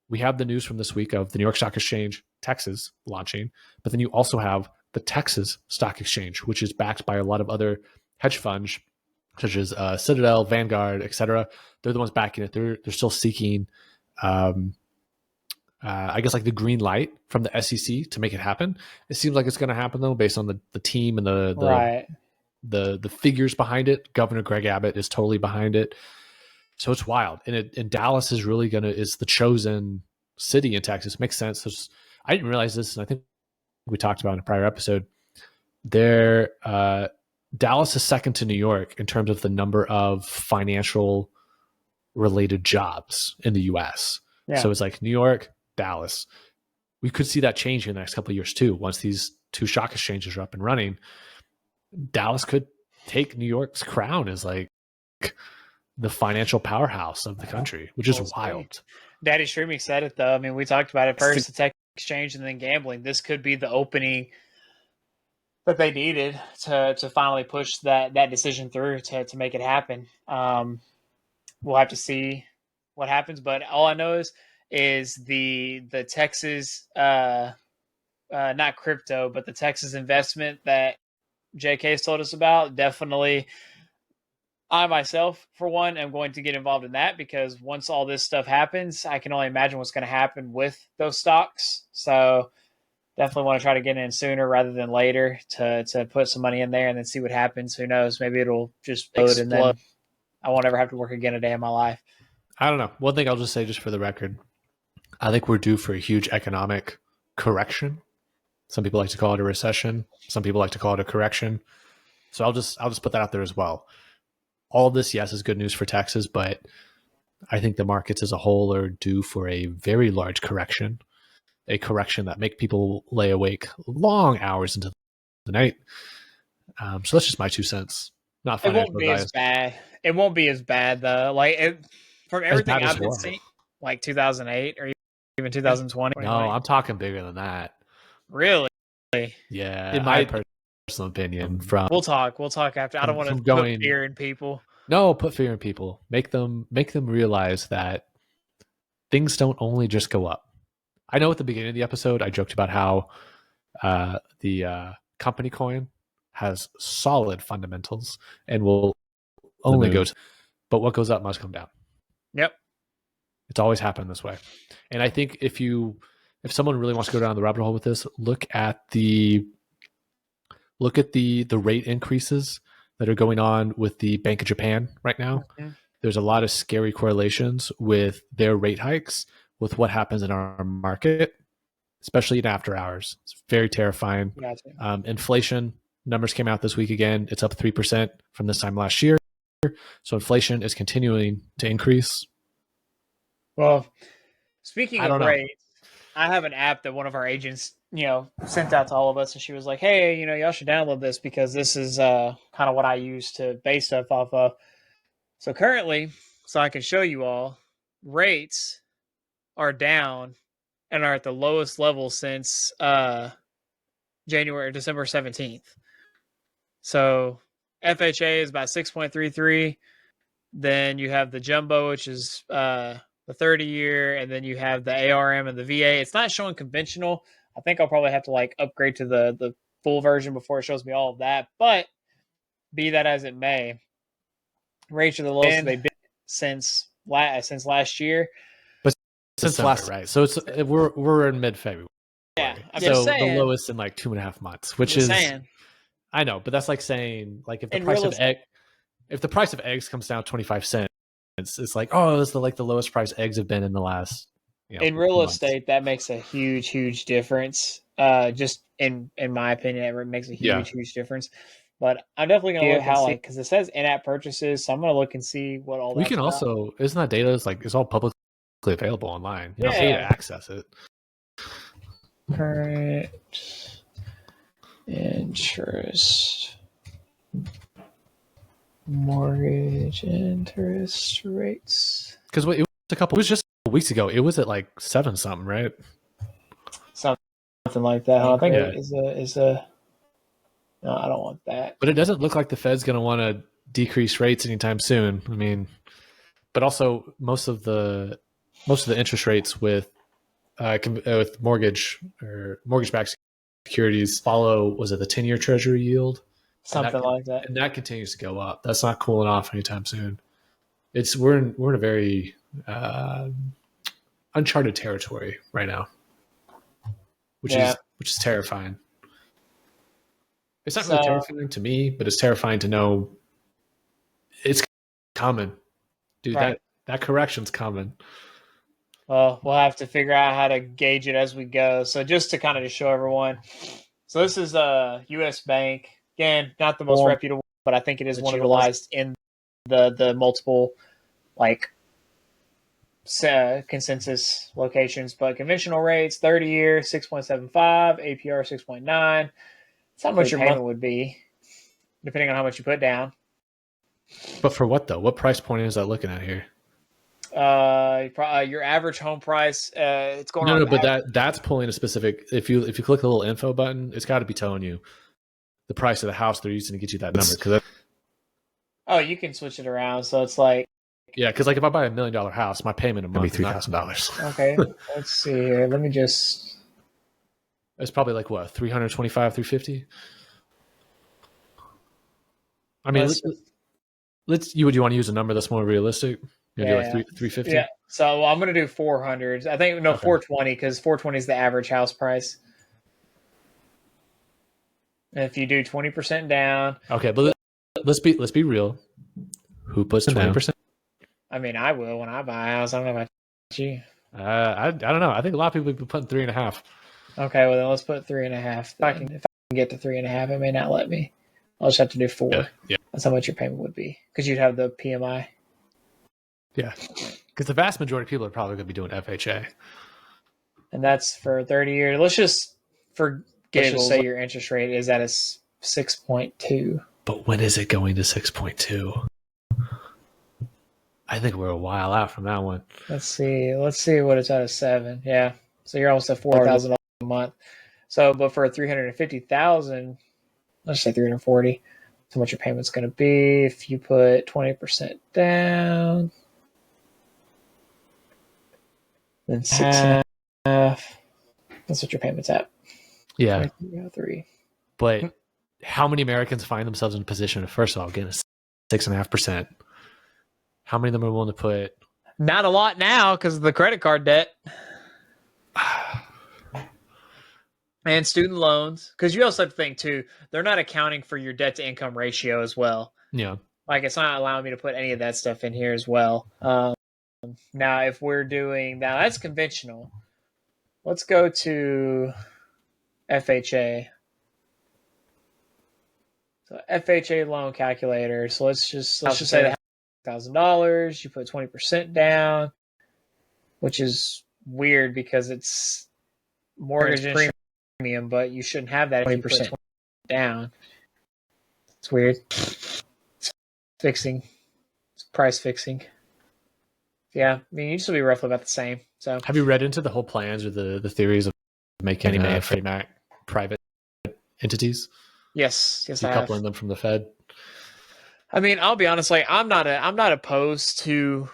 we have the news from this week of the New York Stock Exchange Texas launching, but then you also have the Texas Stock Exchange, which is backed by a lot of other hedge funds such as Citadel, Vanguard, etc. They're the ones backing it. They're still seeking, I guess, like the green light from the SEC to make it happen. It seems like it's going to happen though, based on the team and the figures behind it. Governor Greg Abbott is totally behind it. So it's wild. And Dallas is really is the chosen city in Texas. Makes sense. I didn't realize this, and I think we talked about in a prior episode. Dallas is second to New York in terms of the number of financial related jobs in the US. Yeah. So it's like New York, Dallas. We could see that change in the next couple of years too. Once these two stock exchanges are up and running, Dallas could take New York's crown as like the financial powerhouse of the country, which is wild. Daddy Streaming said it though. I mean, we talked about it first, the tech exchange and then gambling. This could be the opening that they needed to finally push that decision through to make it happen. We'll have to see what happens, but all I know is the Texas, not crypto, but the Texas investment that JK's told us about. Definitely, I myself, for one, am going to get involved in that because once all this stuff happens, I can only imagine what's going to happen with those stocks. So definitely want to try to get in sooner rather than later to put some money in there and then see what happens. Who knows? Maybe it'll just explode and then I won't ever have to work again a day in my life. I don't know. One thing I'll just say, just for the record, I think we're due for a huge economic correction. Some people like to call it a recession. Some people like to call it a correction. So I'll just put that out there as well. All of this, yes, is good news for Texas, but I think the markets as a whole are due for a very large correction. A correction that make people lay awake long hours into the night. So that's just my 2 cents. Not financial advice. It won't be as bad. It won't be as bad though. Like from everything I've been seeing, like 2008 or even 2020. No, I'm talking bigger than that. Really? Yeah. In my personal opinion, we'll talk after. I don't want to put fear in people. No, put fear in people. Make them realize that things don't only just go up. I know at the beginning of the episode, I joked about how the company coin has solid fundamentals and will only go to, but what goes up must come down. Yep. It's always happened this way. And I think if someone really wants to go down the rabbit hole with this, look at the rate increases that are going on with the Bank of Japan right now. Mm-hmm. There's a lot of scary correlations with their rate hikes with what happens in our market, especially in after hours. It's very terrifying. Gotcha. Inflation numbers came out this week again. It's up 3% from this time last year. So inflation is continuing to increase. Well, speaking of rates, I have an app that one of our agents, sent out to all of us, and she was like, "Hey, y'all should download this because this is kind of what I use to base stuff off of." So currently, so I can show you all, rates are down and are at the lowest level since December 17th. So FHA is about 6.33. Then you have the jumbo, which is the 30-year, and then you have the ARM and the VA. It's not showing conventional. I think I'll probably have to upgrade to the full version before it shows me all of that. But be that as it may, rates are the lowest they've been since last year. Since last, right? So we're in mid-February. Yeah, I'm so just saying, the lowest in 2.5 months, which is I know, but that's like saying if the price of egg, if the price of eggs comes down 25 cents, it's like, oh, it's the lowest price eggs have been in the last. In real estate, that makes a huge difference. Just in my opinion, it makes a huge difference. But I'm definitely gonna look how because it says in-app purchases, so I'm gonna look and see what all. We can about. Also, isn't that data is it's all publicly available online? You don't have to access it. Current interest, mortgage interest rates. Because it was just weeks ago. It was at like 7 something, right? Something like that. I think it is a. No, I don't want that. But it doesn't look like the Fed's going to want to decrease rates anytime soon. I mean, but also most of the interest rates with mortgage or mortgage-backed securities follow, was it the 10-year Treasury yield? Something like that. And that continues to go up. That's not cooling off anytime soon. We're in a very uncharted territory right now, which is terrifying. It's not really terrifying to me, but it's terrifying to know it's coming. Dude, right. that correction's coming. Well, we'll have to figure out how to gauge it as we go. So just to kind of just show everyone. So this is a U.S. bank. Again, not the most reputable, but I think it is one utilized in the multiple consensus locations. But conventional rates, 30-year, 6.75, APR 6.9. That's how much your payment would be, depending on how much you put down. But for what, though? What price point is that looking at here? Your average home price, it's going on. No, but that's pulling a specific. If you click the little info button, it's got to be telling you the price of the house they're using to get you that number. You can switch it around. So it's like. Yeah, because if I buy $1 million house, my payment a month is $3,000. Okay, let's see here. Let me just. It's probably like what, 325, 350. I mean, let's. You want to use a number that's more realistic? Maybe like 350. Yeah. So I'm going to do 400. I think 420 because 420 is the average house price. And if you do 20% down. Okay, but let's be real. Who puts 20%? I mean, I will when I buy a house. I don't know about you. I don't know. I think a lot of people be putting 3.5. Okay, well then let's put 3.5. If I can get to 3.5, it may not let me. I'll just have to do 4. Yeah. That's how much your payment would be because you'd have the PMI. Yeah, because the vast majority of people are probably going to be doing FHA, and that's for 30 years. Let's just say your interest rate is at a 6.2. But when is it going to 6.2? I think we're a while out from that one. Let's see what it's at a 7. Yeah, so you're almost at $4,000 a month. So, but for $350,000, let's say 340. How much your payment's going to be if you put 20% down? Then 6.5. That's what your payment's at. Yeah. 3. But how many Americans find themselves in a position of, first of all, getting 6.5%? How many of them are willing to put? Not a lot now because of the credit card debt and student loans. Because you also have to think too, they're not accounting for your debt to income ratio as well. Yeah. Like it's not allowing me to put any of that stuff in here as well. Now, if we're doing now, that's conventional. Let's go to FHA. So FHA loan calculator. So let's just say that $1,000. You put 20% down, which is weird because it's mortgage premium, but you shouldn't have that if you put 20% down. It's weird. It's fixing. It's price fixing. Yeah, I mean, you should be roughly about the same. So, have you read into the whole plans or the theories of making Freddie Mac private entities? Yes, I have. Decoupling them from the Fed. I mean, I'll be honest. I'm not opposed to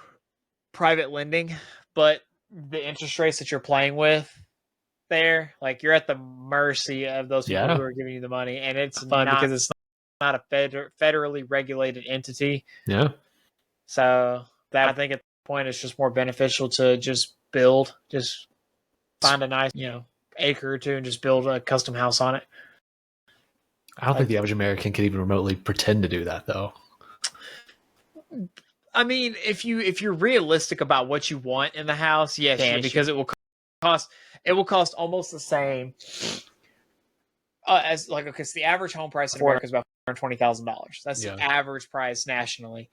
private lending, but the interest rates that you're playing with, there, you're at the mercy of those people who are giving you the money, and it's fun because it's not a federally regulated entity. Yeah. So that I think at the point it's just more beneficial to just find a nice acre or two and just build a custom house on it. I don't think the average American could even remotely pretend to do that, though. I mean, if you're realistic about what you want in the house, yes, because it will cost almost the same as like, because the average home price in America is about $420,000. That's the average price nationally.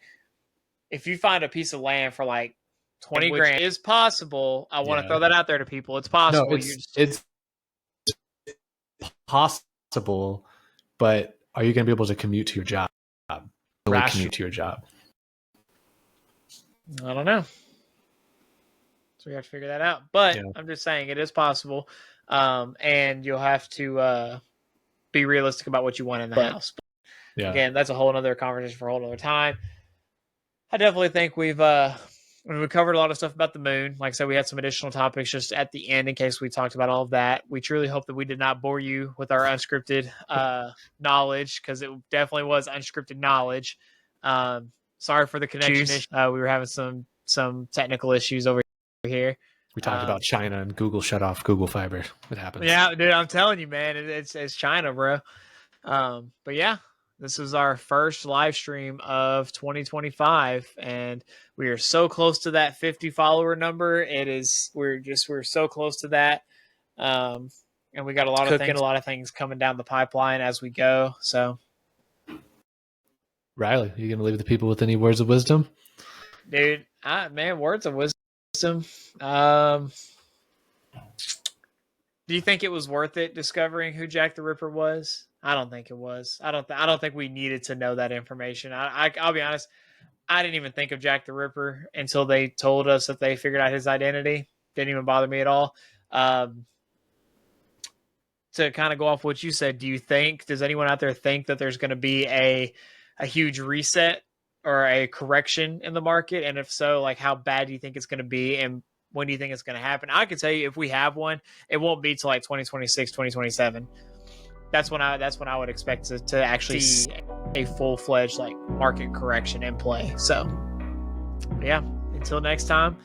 If you find a piece of land for like 20 grand, is possible. I want to throw that out there to people. It's possible. No, it's possible, but are you going to be able to commute to your job? Commute to your job? I don't know. So we have to figure that out. But I'm just saying it is possible, and you'll have to be realistic about what you want in the house. But again, that's a whole other conversation for a whole other time. I definitely think we've covered a lot of stuff about the moon. Like I said, we had some additional topics just at the end in case we talked about all of that. We truly hope that we did not bore you with our unscripted knowledge, because it definitely was unscripted knowledge. Sorry for the connection issue. We were having some technical issues over here. We talked about China and Google shut off Google Fiber. It happens. Yeah, dude, I'm telling you, man, it's China, bro. But yeah. This is our first live stream of 2025, and we are so close to that 50 follower number. We're so close to that. And we got a lot of things coming down the pipeline as we go. So, Riley, you going to leave the people with any words of wisdom? Dude, words of wisdom. Do you think it was worth it discovering who Jack the Ripper was? I don't think it was. I don't think we needed to know that information. I'll be honest. I didn't even think of Jack the Ripper until they told us that they figured out his identity. Didn't even bother me at all. To kind of go off what you said, does anyone out there think that there's going to be a huge reset or a correction in the market? And if so, like, how bad do you think it's going to be? And when do you think it's going to happen? I can tell you, if we have one, it won't be till like 2026, 2027. That's when I would expect to actually see a full-fledged like market correction in play. So yeah, until next time.